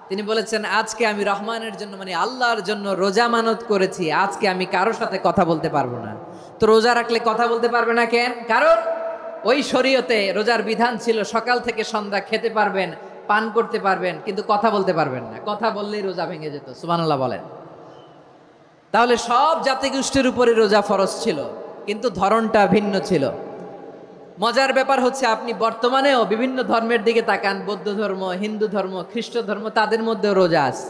তিনি বলেছেন, আজকে আমি রহমানের জন্য, মানে আল্লাহর জন্য রোজা মানত করেছি, আজকে আমি কারোর সাথে কথা বলতে পারবো না। তো রোজা রাখলে কথা বলতে পারবে না কেন? কারণ ওই শরীয়তে রোজার বিধান ছিল সকাল থেকে সন্ধ্যা খেতে পারবেন, পান করতে পারবেন, কিন্তু কথা বলতে পারবেন না। কথা বললেই রোজা ভেঙে যেত। সুবহানাল্লাহ বলেন। তাহলে সব জাতিগোষ্ঠীর উপরে রোজা ফরজ ছিল, কিন্তু ধরনটা ভিন্ন ছিল। মজার ব্যাপার হচ্ছে, আপনি বর্তমানেও বিভিন্ন ধর্মের দিকে তাকান, বৌদ্ধ ধর্ম, হিন্দু ধর্ম, খ্রিস্ট ধর্ম, তাদের মধ্যেও রোজা আছে।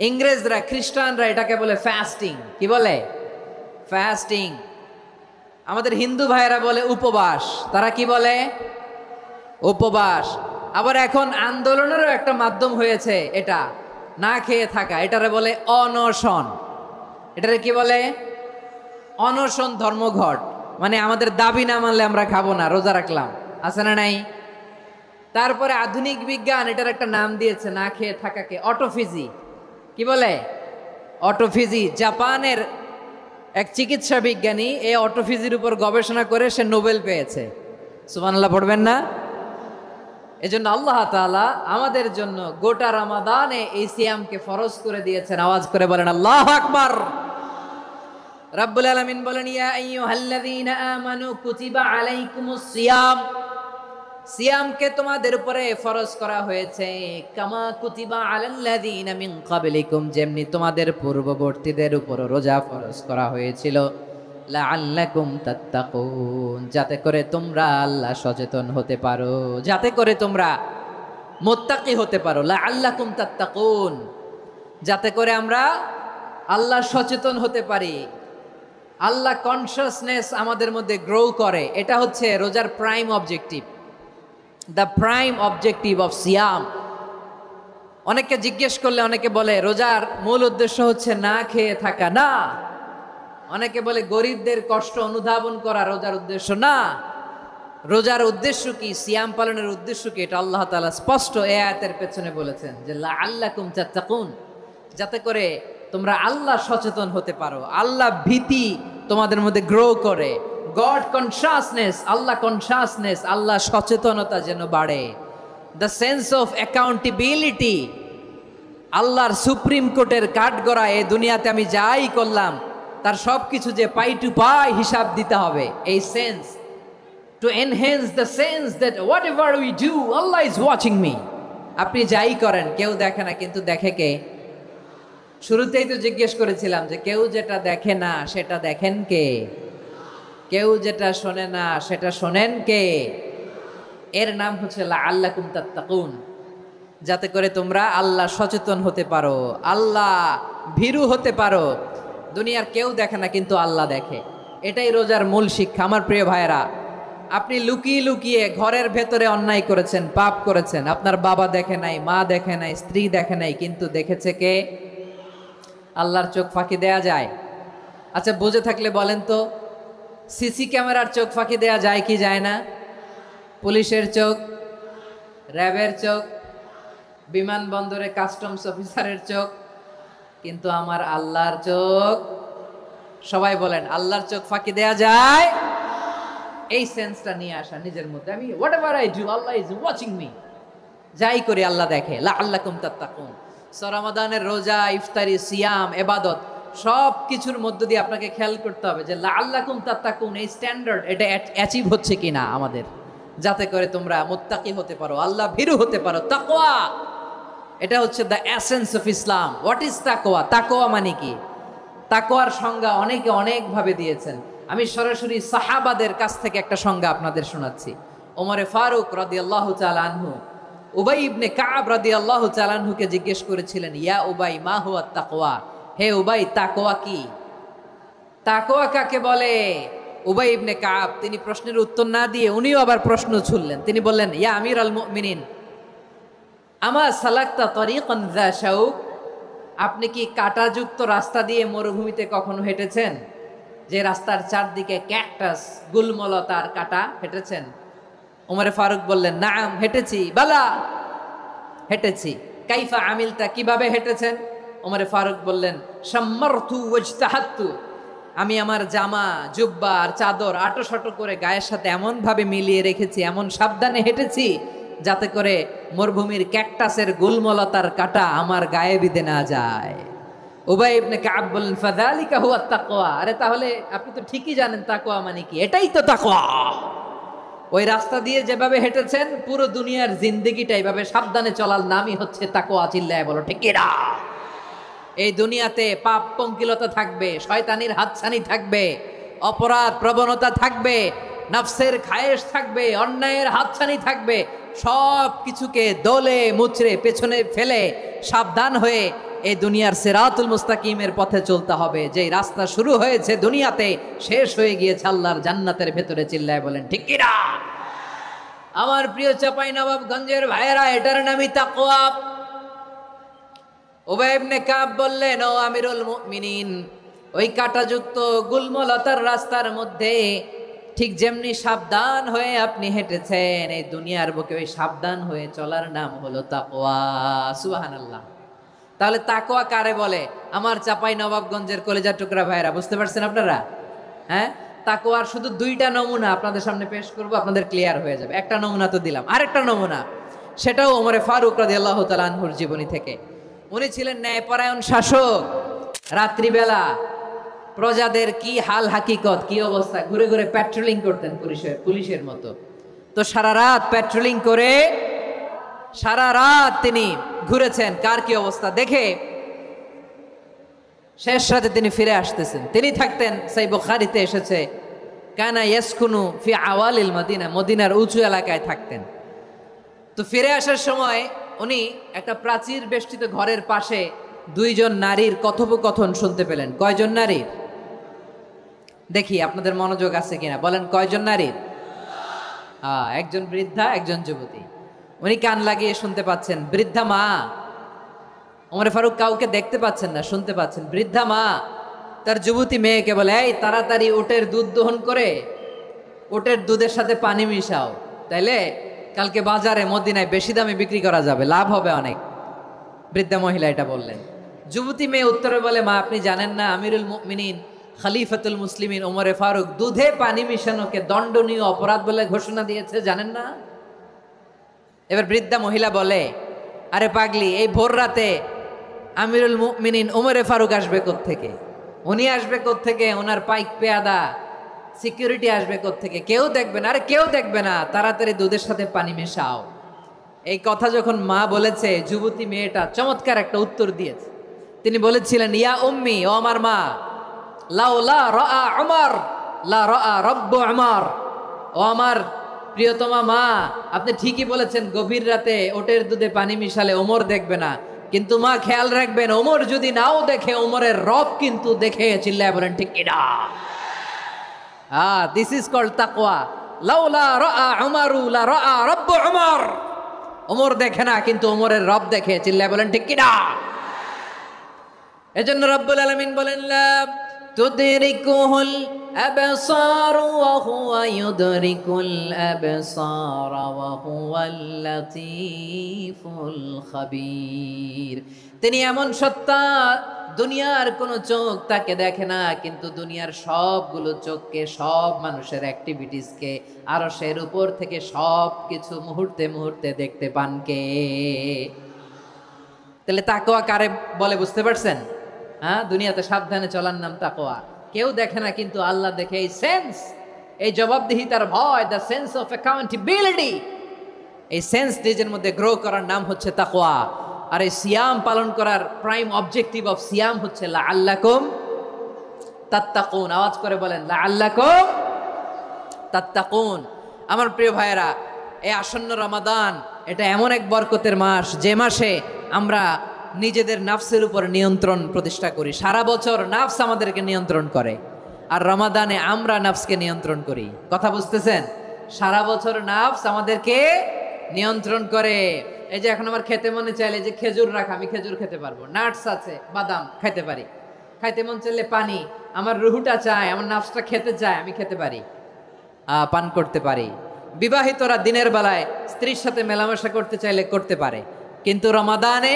ইংরেজরা, খ্রিস্টানরা এটাকে বলে ফাস্টিং। কি বলে? ফাস্টিং। আমাদের হিন্দু ভাইয়েরা বলে উপবাস। তারা কি বলে? উপবাস। আবার এখন আন্দোলনেরও একটা মাধ্যম হয়েছে এটা, না খেয়ে থাকা। এটারে বলে অনশন। এটারে কি বলে? অনশন ধর্মঘট। মানে আমাদের দাবি না মানলে আমরা খাবো না, রোজা রাখলাম। আছে না নাই? তারপরে আধুনিক বিজ্ঞান এটার একটা নাম দিয়েছে না খেয়ে থাকাকে, অটোফিজি। কি বলে? অটোফিজি। জাপানের এক চিকিৎসা বিজ্ঞানী এই অটোফিজির উপর গবেষণা করে সে নোবেল পেয়েছে। সুবহানাল্লাহ পড়বেন না? এজন্য আল্লাহ তাআলা আমাদের জন্য গোটা রমাদানে এই সিয়ামকে ফরজ করে দিয়েছেন। আওয়াজ করে বলেন আল্লাহু আকবার। রাব্বুল আলামিন বলেন, ইয়া আইয়ুহাল্লাযীনা আমানু কুতিবা আলাইকুমুস সিয়াম। সিয়ামকে তোমাদের উপরে ফরজ করা হয়েছে, কামা কুতিবা আলাল্লাযীনা মিন ক্বাবলিকুম, যেমনি তোমাদের পূর্ববর্তীদের উপর রোজা ফরজ করা হয়েছিল, লাআল্লাকুম তাত্তাকুন, যাতে করে তোমরা আল্লাহ সচেতন হতে পারো, যাতে করে তোমরা মুত্তাকি হতে পারো। লাআল্লাকুম তাত্তাকুন, যাতে করে আমরা আল্লাহ সচেতন হতে পারি, আল্লাহ কনসিয়াসনেস আমাদের মধ্যে গ্রো করে। এটা হচ্ছে রোজার prime objective, the prime objective of সিয়াম। অনেককে জিজ্ঞেস করলে অনেকে বলে রোজার মূল উদ্দেশ্য হচ্ছে না খেয়ে থাকা। না। অনেকে বলে গরিবদের কষ্ট অনুধাবন করা রোজার উদ্দেশ্য। না। রোজার উদ্দেশ্য কি, সিয়াম পালনের উদ্দেশ্য কি, এটা আল্লাহ তাআলা স্পষ্ট এই আয়াতের পেছনে বলেছেন যে লাআল্লাকুম তাত্তাকুন, যাতে করে তোমরা আল্লাহ সচেতন হতে পারো, আল্লাহ ভীতি তোমাদের মধ্যে গ্রো করে, গড কনসিয়াসনেস, আল্লাহ কনসিয়াসনেস, আল্লাহ সচেতনতা যেন বাড়ে, দ্য সেন্স অফ অ্যাকাউন্টেবিলিটি আল্লাহর সুপ্রিম কোর্টের কাঠগড়া এই দুনিয়াতে আমি যাই করলাম তার সব কিছু যে পাই টু পাই হিসাব দিতে হবে। এই sense, to enhance the sense that what ever we do Allah is watching me. আপনি যাই করেন কেউ দেখে না, কিন্তু দেখে কে? শুরুতেই তো জিজ্ঞেস করেছিলাম যে কেউ যেটা দেখে না সেটা দেখেন কে? কেউ যেটা শোনে না সেটা শোনেন কে? এর নাম হচ্ছে লাআল্লাকুম তাত্তাকুন, যাতে করে তোমরা আল্লাহ সচেতন হতে পারো, আল্লাহ ভীরু হতে পারো। দুনিয়ার কেউ দেখে না, কিন্তু আল্লাহ দেখে। এটাই রোজার মূল শিক্ষা। আমার প্রিয় ভাইরা, আপনি লুকিয়ে লুকিয়ে ঘরের ভেতরে অন্যায় করেছেন, পাপ করেছেন, আপনার বাবা দেখে নাই, মা দেখে নাই, স্ত্রী দেখে নাই, কিন্তু দেখেছে কে? আল্লাহর চোখ ফাঁকি দেয়া যায়? আচ্ছা, বুঝে থাকলে বলেন তো, সিসি ক্যামেরার চোখ ফাঁকি দেয়া যায় কি যায় না? পুলিশের চোখ, র্যাবের চোখ, বিমানবন্দরে কাস্টমস অফিসারের চোখ, কিন্তু আমার আল্লাহর চোখ? সবাই বলেন, আল্লাহর চোখ ফাঁকি দেয়া যায়? এই সেন্সটা নিয়ে আসা নিজের মধ্যে, আমি what ever I do Allah is watching me, যাই করি আল্লাহ দেখে। লাআল্লাকুম তাত্তাকুন। রমাদানের রোজা, ইফতারি, সিয়াম, ইবাদত সব কিছুর মধ্য দিয়ে আপনাকে খেয়াল করতে হবে যে লাআল্লাকুম তাত্তাকুন এই স্ট্যান্ডার্ড এটা অ্যাচিভ হচ্ছে কিনা আমাদের, যাতে করে তোমরা মুত্তাকি হতে পারো, আল্লাহ ভীরু হতে পারো। তাকওয়া, এটা হচ্ছে the essence of Islam. What is তাকওয়া? তাকওয়া মানে কি? তাকওয়ার সংজ্ঞা অনেকে অনেকভাবে দিয়েছেন। আমি সরাসরি সাহাবাদের কাছ থেকে একটা সংজ্ঞা আপনাদের শোনাচ্ছি। ওমরে ফারুক রাদিয়াল্লাহু তাআলা আনহু উবাই ইবনে কাব রাদিয়াল্লাহু তাআলা আনহুকে জিজ্ঞেস করেছিলেন, ইয়া উবাই মা হুয়া তাকওয়া? হে উবাই, তাকওয়া কি? তাকওয়া কাকে বলে? উবাই ইবনে কাব তিনি প্রশ্নের উত্তর না দিয়ে উনিও আবার প্রশ্ন ছুড়লেন। তিনি বললেন, ইয়া আমিরাল মুমিনিন, আমা সালাকতা তরিকান যা শাউক? আপনি কি কাঁটাযুক্ত রাস্তা দিয়ে মরুভূমিতে কখনো হেঁটেছেন? যে রাস্তার চারদিকে ক্যাকটাস, গুলমলতার কাঁটা, হেঁটেছেন? ওমরে ফারুক বললেন, নাম, হেঁটেছি। বালা, হেঁটেছি। কাইফা আমিলতা, কিভাবে হেঁটেছেন? ওমরে ফারুক বললেন, শাম্মারতু ওয়াজতাহাতু, আমি আমার জামা, জুব্বা আর চাদর আটোসাটো করে গায়ের সাথে এমন ভাবে মিলিয়ে রেখেছি, এমন সাবধানে হেঁটেছি যাতে করে মরুভূমির ক্যাকটাসের গুলমলতার কাঁটা আমার গায়ে বিঁধে না যায়। উবাই ইবনে কাব বললেন, ফাযালিকা হুয়া তাকওয়া। আরে তাহলে আপনি তো ঠিকই জানেন তাকওয়া মানে কি, এটাই তো তাকওয়া। ওই রাস্তা দিয়ে যেভাবে হেঁটেছেন পুরো দুনিয়ার জিন্দেগিটা এইভাবে সাবধানে চলার নামই হচ্ছে তাকওয়া। চিল্লায় বলো ঠিক কিনা? এই দুনিয়াতে পাপ পঙ্কিলতা থাকবে, শয়তানির হাতছানি থাকবে, অপরাধ প্রবণতা থাকবে, নফসের খায়েশ থাকবে, অন্যায়ের হাতছানি থাকবে। সব কিছুকে দলে মুচড়ে পেছনে ফেলে সাবধান হয়ে এই দুনিয়ার সিরাতুল মুস্তাকিমের পথে চলতে হবে। যেই রাস্তা শুরু হয়েছে দুনিয়াতে, শেষ হয়ে গিয়েছে আল্লাহর জান্নাতের ভেতরে। চিল্লায় বলেন ঠিক কিনা? আমার প্রিয় চাঁপাইনবাবগঞ্জের ভাইয়েরা, এটার নামই তাকওয়া। উবাই ইবনে কাব বললেন, ও আমিরুল মুমিনিন, ওই কাঁটাযুক্ত গুলমলতার রাস্তার মধ্যে ঠিক যেমনি সাবধান হয়ে আপনি হেঁটেছেন, এই দুনিয়ার বুকে ওই সাবধান হয়ে চলার নাম হলো তাকওয়া। সুবহানাল্লাহ। তাহলে তাকওয়া কারে বলে? আমার চাঁপাইনবাবগঞ্জের কলেজার টুকরা ভাইয়েরা, বুঝতে পারছেন আপনারা? হ্যাঁ, তাকওয়ার শুধু দুইটা নমুনা আপনাদের সামনে পেশ করব, আপনাদের ক্লিয়ার হয়ে যাবে। একটা নমুনা তো দিলাম, আরেকটা নমুনা, সেটাও ওমরে ফারুক রাদিয়াল্লাহু তাআলা আনহুর জীবনী থেকে। উনি ছিলেন ন্যায়পরায়ণ শাসক। রাত্রিবেলা প্রজাদের কি হাল হাকিকত, কি অবস্থা, ঘুরে ঘুরে প্যাট্রোলিং করতেন পুলিশের মতো। তো সারা রাত প্যাট্রোলিং করে সারা রাত তিনি ঘুরেছেন কার কি অবস্থা দেখে। শেষ রাতে তিনি ফিরে আসতেছেন। তিনি থাকতেন, সেই বুখারীতে এসেছে, কানা ইয়াসকুনু ফি আওয়ালিল মদিনা, মদিনার উঁচু এলাকায় থাকতেন। তো ফিরে আসার সময় উনি একটা প্রাচীর বেষ্টিত ঘরের পাশে দুইজন নারীর কথোপকথন শুনতে পেলেন। কয়জন নারীর? দেখি আপনাদের মনোযোগ আছে কিনা, বলেন কয়জন নারীর? একজন বৃদ্ধা, একজন যুবতী। উনি কান লাগিয়ে শুনতে পাচ্ছেন। বৃদ্ধা মা, ওমরে ফারুক কাউকে দেখতে পাচ্ছেন না, শুনতে পাচ্ছেন। বৃদ্ধা মা তার যুবতী মেয়েকে বলে, এই তাড়াতাড়ি উটের দুধ দহন করে উটের দুধের সাথে পানি মিশাও, তাইলে কালকে বাজারে মদিনায় বেশি দামে বিক্রি করা যাবে, লাভ হবে অনেক। বৃদ্ধা মহিলা এটা বললেন। যুবতী মেয়ে উত্তরে বলে, মা আপনি জানেন না আমিরুল মুমিনিন খলিফাতুল মুসলিমিন ওমরে ফারুক দুধে পানি মিশানোকে দণ্ডনীয় অপরাধ বলে ঘোষণা দিয়েছে, জানেন না? এবার বৃদ্ধা মহিলা বলে, আরে পাগলি, এই ভোর রাতে আমিরুল মুমিনিন ওমরে ফারুক আসবে কোত্থেকে? উনি আসবে কোত্থেকে? ওনার পাইক পেয়াদা সিকিউরিটি আসবে কোত্থেকে? কেউ দেখবে না। আরে কেউ দেখবে না, তাড়াতাড়ি দুধের সাথে পানি মেশাও। এই কথা যখন মা বলেছে, যুবতী মেয়েটা চমৎকার একটা উত্তর দিয়েছে। তিনি বলেছিলেন, ইয়া উম্মি, ও আমার মা, লাউলা রাআ উমর লা রাআ রব্বু উমর। ও আমার প্রিয়তমা মা, আপনি ঠিকই বলেছেন, গভীর রাতে ওটের দুধে পানি মিশালে ওমর দেখবে না, কিন্তু মা খেয়াল রাখবেন, ওমর যদি নাও দেখে, ওমরের রব কিন্তু দেখে। চিল্লায় বলেন ঠিক কিনা? দিস ইজ কল্ড তাকওয়া। লাউলা রাআ উমরু লা রাআ রব্বু উমর। ওমর দেখে না, কিন্তু ওমরের রব দেখে। চিল্লায় বলেন ঠিক কিনা? এজন্য রব্বুল আলামিন বলেন, লা তুদরিকুহুল আবসার ওয়া হুয়া ইউদরিকুল আবসার ওয়া হুয়াল লাতীফুল খাবীর। তিনি এমন সত্তা, দুনিয়ার কোনো চোখ তাকে দেখে না, কিন্তু দুনিয়ার সবগুলো চোখকে, সব মানুষের অ্যাক্টিভিটিসকে, আরশের উপর থেকে সব কিছু মুহূর্তে মুহূর্তে দেখতে পান কে? তাহলে তাকওয়া কারে বলে বুঝতে পারছেন? হ্যাঁ, দুনিয়াতে সাবধানে চলার নাম তাকওয়া। কেউ দেখে না, কিন্তু আল্লাহ দেখে। এই সেন্স, এই জবাবদিহিতার ভয়, দ্য সেন্স অফ অ্যাকাউন্টেবিলিটি, এই সেন্স নিজের মধ্যে গ্রো করার নাম হচ্ছে তাকওয়া। আর এই সিয়াম পালন করার প্রাইম অবজেক্টিভ অফ সিয়াম হচ্ছে লাআল্লাকুম তাত্তাকুন। আওয়াজ করে বলেন, লাআল্লাকুম তাত্তাকুন। আমার প্রিয় ভাইয়েরা, এই আসন্ন রমাদান, এটা এমন এক বরকতের মাস, যে মাসে আমরা নিজেদের নাফসের উপর নিয়ন্ত্রণ প্রতিষ্ঠা করি। সারা বছর নাফস আমাদেরকে নিয়ন্ত্রণ করে, আর রমাদানে আমরা নাফসকে নিয়ন্ত্রণ করি। কথা বুঝতেছেন? সারা বছর নাফস আমাদেরকে নিয়ন্ত্রণ করে। এই যে এখন আমার খেতে মনে চাইলে যে খেজুর রাখা, আমি খেজুর খেতে পারবো, নাটস আছে, বাদাম খাইতে পারি। খাইতে মন চাইলে পানি, আমার রুহুটা চায়, আমার নাফসটা খেতে চায়, আমি খেতে পারি, পান করতে পারি। বিবাহিতরা দিনের বেলায় স্ত্রীর সাথে মেলামেশা করতে চাইলে করতে পারে, কিন্তু রমাদানে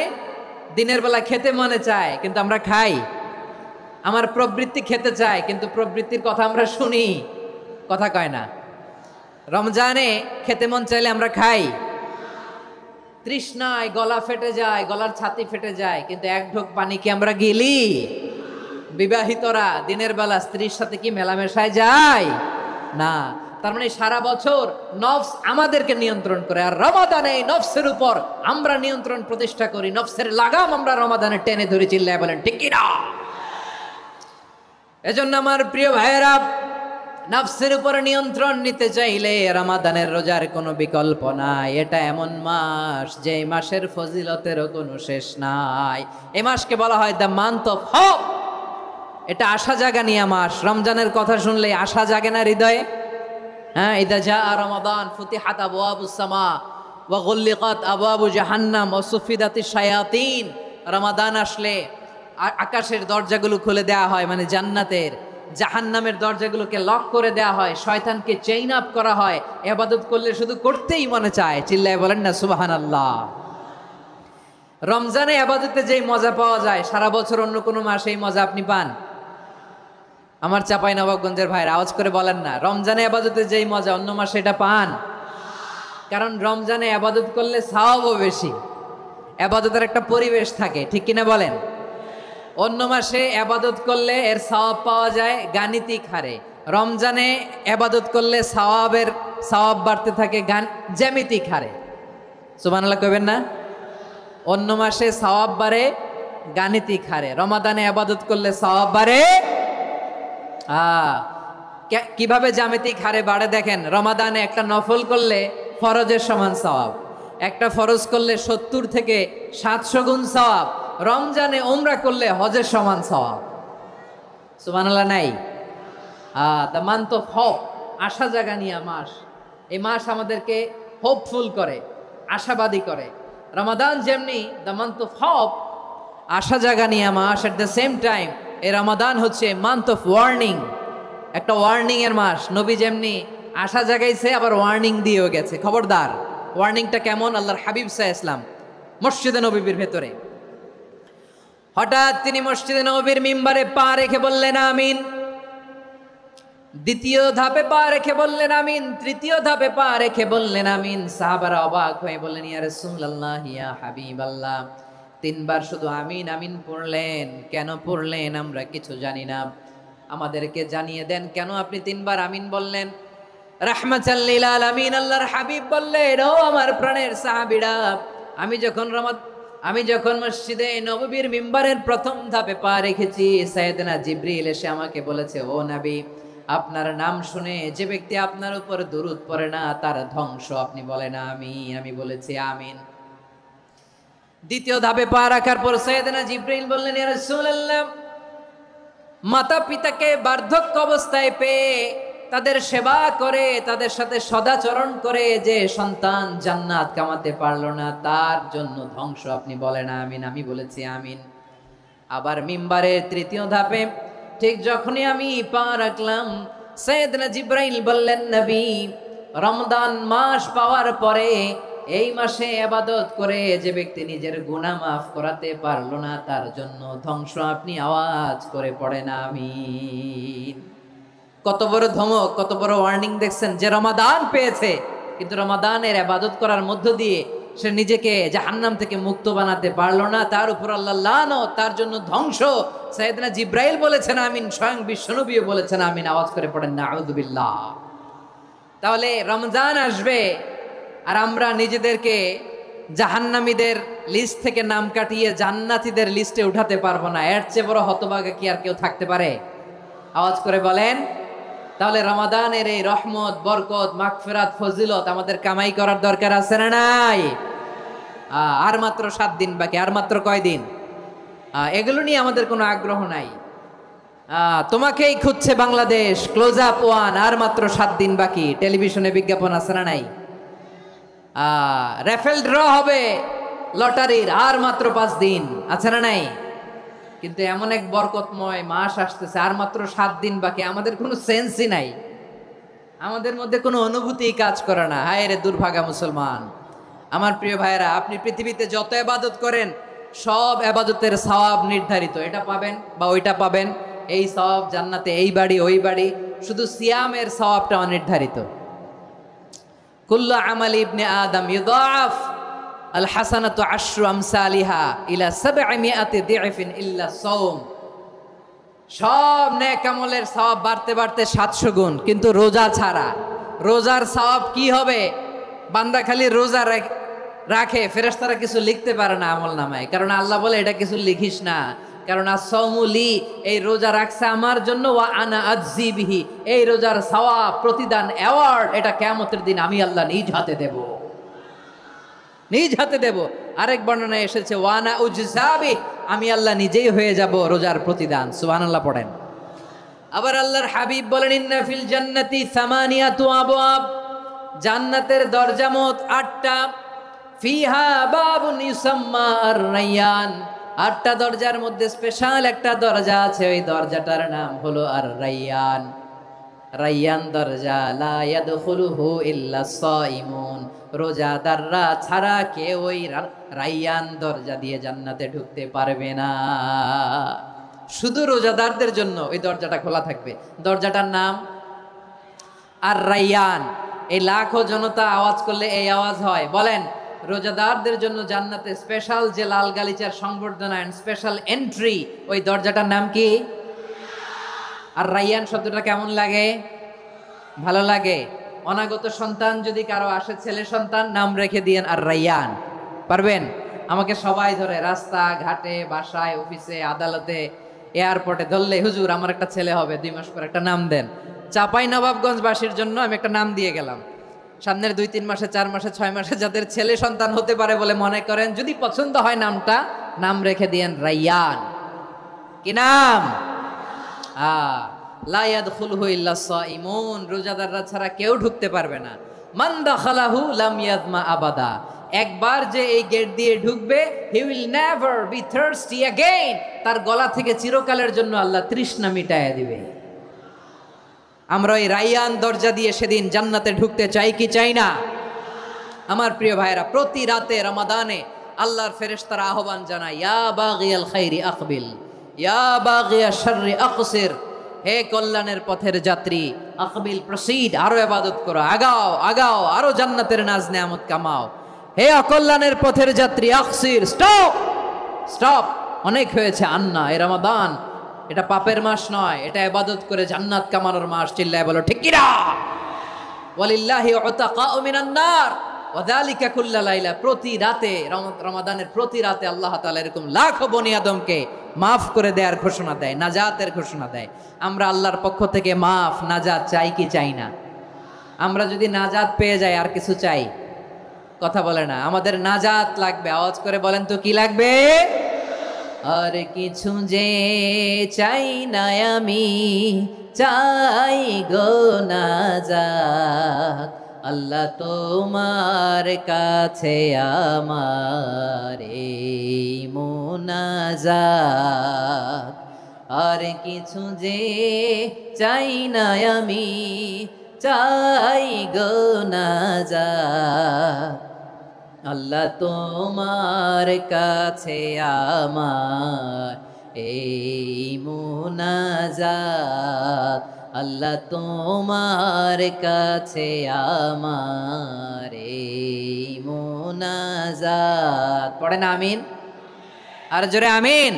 দিনের বেলা খেতে মনে চায়, কিন্তু আমরা খাই। আমার প্রবৃত্তি খেতে চায়, কিন্তু প্রবৃত্তির কথা আমরা শুনি, কথা কয় না। রমজানে খেতে মন চাইলে আমরা খাই, তৃষ্ণায় গলা ফেটে যায়, গলার ছাতি ফেটে যায়, কিন্তু এক ঢোক পানি কি আমরা গিলি? বিবাহিতরা দিনের বেলা স্ত্রীর সাথে কি মেলামেশায় যায়? না। তার মানে সারা বছর নফস আমাদেরকে নিয়ন্ত্রণ করে, আর রমাদানে নফসের উপর আমরা নিয়ন্ত্রণ প্রতিষ্ঠা করি। নফসের লাগাম আমরা রমাদানে টেনে ধরে। চিল্লায় বলেন ঠিক কি না? এজন্য আমার প্রিয় ভাইয়েরা, নফসের উপর নিয়ন্ত্রণ নিতে চাইলে রমাদানের রোজার কোনো বিকল্প নাই। এটা এমন মাস, যে মাসের ফজিলতেরও কোনো শেষ নাই। এই মাসকে বলা হয় দ্য মান্থ অফ হোপ। এটা আশা জাগানিয়া মাস। রমজানের কথা শুনলে আশা জাগে না হৃদয়ে? হ্যাঁ, ইদা জাআ রমাদান ফুতিহাত আবওয়াবুস সামা ওয়া গুল্লিকাত আবওয়াবু জাহান্নাম ওয়া সুফিদাতিশ শায়াতিন। রমাদান আসলে আকাশের দরজাগুলো খুলে দেওয়া হয়, মানে জান্নাতের। জাহান্নামের দরজাগুলোকে লক করে দেওয়া হয়, শয়তানকে চেইন আপ করা হয়। ইবাদত করলে শুধু করতেই মনে চায়। চিল্লায় বলেন না সুবহানাল্লাহ। রমজানে ইবাদতে যেই মজা পাওয়া যায়, সারা বছর অন্য কোনো মাসে এই মজা আপনি পান? আমার চাপাই নবাবগঞ্জের ভাইয়ের আওয়াজ করে বলেন না, রমজানে ইবাদতে যেই মজা অন্য মাসে এটা পান? কারণ রমজানে ইবাদত করলে সওয়াবও বেশি, ইবাদতের একটা পরিবেশ থাকে, ঠিক কিনা বলেন? অন্য মাসে ইবাদত করলে এর সওয়াব পাওয়া যায় গাণিতিক হারে, রমজানে ইবাদত করলে সওয়াব বাড়তে থাকে জ্যামিতিক হারে। সুবহানাল্লাহ কইবেন না? অন্য মাসে সওয়াব বাড়ে গাণিতিক হারে, রমাদানে ইবাদত করলে সওয়াব বাড়ে কিভাবে জ্যামিতিক হারে বাড়ে দেখেন। রমাদানে একটা নফল করলে ফরজের সমান সওয়াব, একটা ফরজ করলে 70 থেকে 700 গুণ সওয়াব। রমজানে উমরা করলে হজের সমান সওয়াব। সুবহানাল্লাহ নাই? দ্য মান্থ অফ হোপ, আশা জাগানিয়া মাস। এই মাস আমাদেরকে হোপফুল করে, আশাবাদী করে। রমাদান যেমনি দ্য মান্থ অফ হোপ, আশা জাগানিয়া মাস, এট দ্য সেম টাইম এই রমাদান হচ্ছে মান্থ অফ ওয়ার্নিং, একটা ওয়ার্নিং এর মাস। নবী যেমনি আশা জাগাইছে, আবার ওয়ার্নিং দিয়েও গেছে, খবরদার। ওয়ার্নিংটা কেমন? আল্লাহর হাবিব সাল্লাল্লাহু আলাইহি ওয়াসাল্লাম মসজিদে নববীর ভেতরে, হঠাৎ তিনি মসজিদে নববীর মিম্বারে পা রেখে বললেন আমিন। দ্বিতীয় ধাপে পা রেখে বললেন আমিন, তৃতীয় ধাপে পা রেখে বললেন আমিন। সাহাবারা অবাক হয়ে বললেন, ইয়া রাসূলুল্লাহ, ইয়া হাবিবাল্লাহ, তিনবার শুধু আমিন আমিন পড়লেন। কেন পড়লেন আমরা কিছু জানি না, আমাদেরকে জানিয়ে দেন কেন আপনি তিনবার আমিন বললেন। রাহমাতাল লিল আলামিন আল্লাহর হাবিব বললেন, ও আমার প্রাণের সাহাবীরা, আমি যখন মসজিদে নববীর মিম্বারের প্রথম ধাপে পা রেখেছি, সাইয়েদনা জিবরিল এসে আমাকে বলেছে, ও নবী, আপনার নাম শুনে যে ব্যক্তি আপনার উপর দুরূদ পড়ে না তার ধ্বংস। আপনি বলেন আমিন। আমি বলেছি আমিন। দ্বিতীয় ধাপে পা রাখার পর সাইয়েদনা জিবরিল বললেন, ইয়া রাসূলুল্লাহ, মাতা পিতাকে বার্ধক্য অবস্থায় পেয়ে তাদের সেবা করে, তাদের সাথে সদাচরণ করে যে সন্তান জান্নাত কামাতে পারলো না তার জন্য ধ্বংস। আপনি বলেন আমিন। আমি বলেছি আমিন। আবার মিম্বারের তৃতীয় ধাপে ঠিক যখনই আমি পা রাখলাম, সাইয়েদনা জিবরাইল বললেন, নবী, রমজান মাস পাওয়ার পরে এই মাসে ইবাদত করে যে ব্যক্তি নিজের গুনাহ মাফ করাতে পারলো না তার জন্য ধ্বংস। আপনি আওয়াজ করে পড়েন আমিন। কত বড় ধমক, কত বড় ওয়ার্নিং দেখছেন, যে রমাদান পেয়েছে কিন্তু রমাদানের ইবাদত করার মধ্য দিয়ে সে নিজেকে জাহান্নাম থেকে মুক্ত বানাতে পারলো না, তার উপর আল্লাহ লানত, তার জন্য ধ্বংস। সাইয়েদনা জিবরাইল বলেছেন আমিন, স্বয়ং বিশ্বনবীও বলেছেন আমিন। আওয়াজ করে পড়েন নাউযু বিল্লাহ। তাহলে রমজান আসবে আর আমরা নিজেদেরকে জাহান্নামীদের লিস্ট থেকে নাম কাটিয়ে জান্নাতীদের লিস্টে উঠাতে পারবো না। এর চেয়ে বড় হতভাগা কি আর কেউ থাকতে পারে? আওয়াজ করে বলেন। তাহলে রমাদানের এই রহমত, বরকত, মাগফিরাত, ফজিলত আমাদের কামাই করার দরকার আছে না নাই? আর মাত্র 7 দিন বাকি। আর মাত্র কয় দিন? এগুলো নিয়ে আমাদের কোনো আগ্রহ নাই। তোমাকেই খুঁজছে বাংলাদেশ, ক্লোজ আপ ওয়ান, আর মাত্র 7 দিন বাকি। টেলিভিশনে বিজ্ঞাপন আছে না নাই? রেফেল ড্র হবে লটারির, আর মাত্র 5 দিন, আছে না নাই? কিন্তু এমন এক বরকতময় মাস আসতেছে, আর মাত্র 7 দিন বাকি। আমাদের কোনো সেন্সই নাই, আমাদের মধ্যে কোনো অনুভূতি কাজ করে না। হায় রে দুর্ভাগা মুসলমান। আমার প্রিয় ভাইয়েরা, আপনি পৃথিবীতে যত ইবাদত করেন সব ইবাদতের সওয়াব নির্ধারিত। এটা পাবেন বা ওইটা পাবেন, এই সওয়াব জান্নাতে, এই বাড়ি ওই বাড়ি। শুধু সিয়ামের সওয়াবটা অনির্ধারিত। কুল্লু আমালি ইবনে আদম ইউদাআফ আল হাসানাতু আশরু আমসালিহা ইলা 700 দিআফিন ইল্লা সাওম। সব নেক আমলের সওয়াব বাড়তে বাড়তে 700 গুণ, কিন্তু রোজা ছাড়া। রোজার সওয়াব কি হবে? বান্দা খালি রোজা রাখে, ফেরেশতারা কিছু লিখতে পারে না আমল নামায়, কারণ আল্লাহ বলে এটা কিছু লিখিস না, কারণ আস-সাওমুলি, এই রোজা রাখছে আমার জন্য, ওয়া আনা আজজি বিহি, এই রোজার সওয়াব, প্রতিদান, অ্যাওয়ার্ড এটা কিয়ামতের দিন আমি আল্লাহ নিজ হাতে দেব, নিজ হাতে দেব। আরেক বর্ণনায় এসেছে ওয়ানা উজজাবি, আমি আল্লাহ নিজেই হয়ে যাব রোজার প্রতিদান। সুবহানাল্লাহ পড়েন। আবার আল্লাহর হাবিব বলেন, ইন্না ফিল জান্নাতি সামানিয়াতু আবওয়াব, জান্নাতের দরজা মোট 8টা। ফিহা বাবুন ইউসাম্মা আর-রায়্যান, 8টা দরজার মধ্যে স্পেশাল একটা দরজা আছে, ওই দরজাটার নাম হলো আর-রায়্যান। রায়্যান দরজা, লা ইয়াদখুলুহু ইল্লা সাইমুন, রোজাদাররা ছাড়া কেউ ওই রায়্যান দরজা দিয়ে জান্নাতে ঢুকতে পারবে না। শুধু রোজাদারদের জন্য ওই দরজাটা খোলা থাকবে। দরজাটার নাম আর-রায়্যান। এই লাখো জনতা আওয়াজ করলে এই আওয়াজ হয়। বলেন, রোজাদারদের জন্য জান্নাতে স্পেশাল যে লাল গালিচার সংবর্ধনা এন্ড স্পেশাল এন্ট্রি, ওই দরজাটার নাম কি? আর রায়্যান শব্দটা কেমন লাগে? ভালো লাগে। অনাগত সন্তান যদি কারো আসে, ছেলে সন্তান, নাম রেখে দিয়েন আর রায়্যান। পারবেন? আমাকে সবাই ধরে রাস্তা ঘাটে, বাসায়, অফিসে, আদালতে, এয়ারপোর্টে ধরলে, হুজুর আমার একটা ছেলে হবে 2 মাস পর, একটা নাম দেন। চাপাই নবাবগঞ্জবাসীর জন্য আমি একটা নাম দিয়ে গেলাম। সামনের 2-3 মাসে, 4 মাসে, 6 মাসে যাদের ছেলে সন্তান হতে পারে বলে মনে করেন, যদি পছন্দ হয় নামটা, নাম রেখে দিয়েন রায়্যান। কি নাম? লা ইয়াদখুলুহু ইল্লা সাইমুন, রোজাদাররা ছাড়া কেউ ঢুকতে পারবে না। মান দাখালাহু লাম ইয়াদমা আবাদা, একবার যে এই গেট দিয়ে ঢুকবে, he will never be thirsty again, তার গলা থেকে চিরকালের জন্য আল্লাহ তৃষ্ণা মিটায় দিবে। আমরা এই রায়্যান দরজা দিয়ে সেদিন জান্নাতে ঢুকতে চাই কি চাই না? আমার প্রিয় ভাইরা, প্রতি রাতে রমাদানে আল্লাহর ফেরেশতারা আহ্বান জানায়, ইয়া বাগিয়াল খাইরি আকবিল, ইয়া বাগিয়াশ শাররি আকসির, হে কল্যাণের পথের যাত্রী, আকবিল, প্রসিড, আরো ইবাদত করো, আগাও আগাও, আরো জান্নাতের নাজ নেয়ামত কামাও। হে অকল্যাণের পথের যাত্রী, আকসির, স্টপ, স্টপ, অনেক হয়েছে। আন্না, এ রমাদান এটা পাপের মাস নয়, এটা ইবাদত করে জান্নাত কামানোর মাস। চিল্লায় বলো ঠিক কি না? ওয়ালিল্লাহি উতাকাউ মিনান নার ওয়া যালিকা কুল্লা লাইলা। প্রতি রাতে, রমাদানের প্রতি রাতে আল্লাহ তাআলা এরকম লাখো বনি আদমকে মাফ করে দেওয়ার ঘোষণা দেয়, নাজাতের ঘোষণা দেয়। আমরা আল্লাহর পক্ষ থেকে মাফ, নাজাত চাই কি চাই না? আমরা যদি নাজাত পেয়ে যাই আর কিছু চাই? কথা বলে না। আমাদের নাজাত লাগবে। আওয়াজ করে বলেন তো কি লাগবে? আর কিছু যে চাই না আমি, চাই গো নাজাত। আল্লাহ তোমার কাছে আমার এই মুনাজাত। আর কিছু যে চাই না আমি, চাই গো নাজাত। আল্লাহ তোমার কাছে আমার এই মুনাজাত। আল্লাহ তোমার কাছে আমার এই মুনাজাত। পড়েন আমিন, আর জোরে আমিন।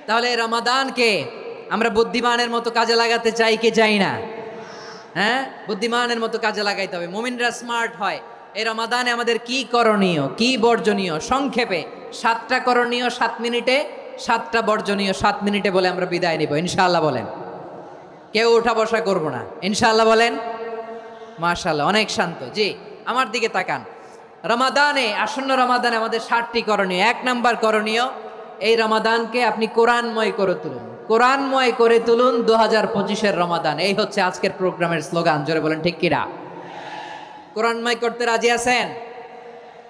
তাহলে রমাদানকে আমরা বুদ্ধিমানের মতো কাজে লাগাতে চাই কি চাই না? হ্যাঁ, বুদ্ধিমানের মতো কাজে লাগাইতে হবে। মুমিনরা স্মার্ট হয়। এই রমাদানে আমাদের কি করণীয়, কি বর্জনীয়? সংক্ষেপে 7টা করণীয় 7 মিনিটে, 7টা বর্জনীয় 7 মিনিটে বলে আমরা বিদায় নিব ইনশাআল্লাহ। বলেন, কেউ উঠা বসা করব না ইনশাআল্লাহ। বলেন মাশাআল্লাহ, অনেক শান্ত। জি, আমার দিকে তাকান। রমাদানে, আসন্ন রমাদানে আমাদের 7টি করণীয়। 1 নাম্বার করণীয়, এই রমাদানকে আপনি কোরআনময় করে তুলুন। কোরআনময় করে তুলুন 2025-এর রমাদান। এই হচ্ছে আজকের প্রোগ্রামের স্লোগান। জোরে বলেন ঠিক কিনা? কোরআনময় করতে রাজি আছেন?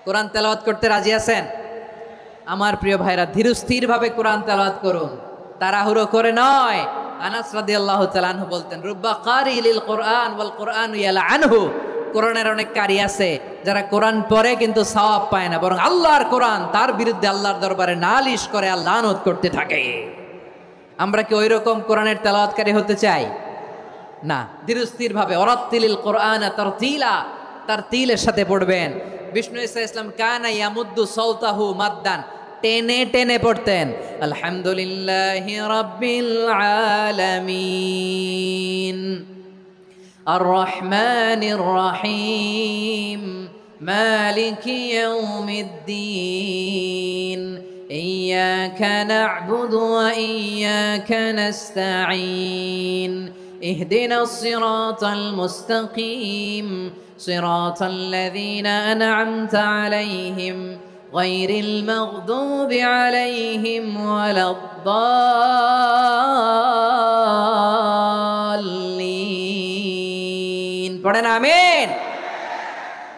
কোরআন তেলাওয়াত করতে রাজি আছেন? আমার প্রিয় ভাইরা, ধীরস্থির ভাবে কোরআন তেলাওয়াত করুন, তাড়াহুড়ো করে নয়। আনাস রাদিয়াল্লাহু তাআলা আনহু বলতেন, রুব্বা কারি লিল কোরআন ওয়াল কোরআনু ইয়ালআনহু। কোরআনের অনেক কারি আছে যারা কোরআন পড়ে কিন্তু সওয়াব পায় না, বরং আল্লাহর কোরআন তার বিরুদ্ধে আল্লাহর দরবারে নালিশ করে আর লানত করতে থাকে। আমরা কি ওইরকম কোরআনের তেলাওয়াতকারী হতে চাই? না। ধীরস্থির ভাবে ওরাত্তিলিল কোরআন তারতিলা, তার তিলের সাথে পড়বেন। বিষ্ণু ঈসা ইসলাম কানা ইয়ামুদ্দু সাওতাহু মাদ্দান, টেনে টেনে পড়তেন। আলহামদুলিল্লাহি রাব্বিল আলামিন আর রহমানির রহিম মালিকি ইয়াউমিদ্দিন ইয়্যাকা না'বুদু ওয়া ইয়্যাকা নাস্তাঈন ইহদিনাস সিরাতাল মুস্তাকিম সিরাতাল লাযীনা আন'আমতা আলাইহিম গায়রিল মাগদুবি আলাইহিম ওয়ালাদ-দাল্লিন। পড়েন আমিন।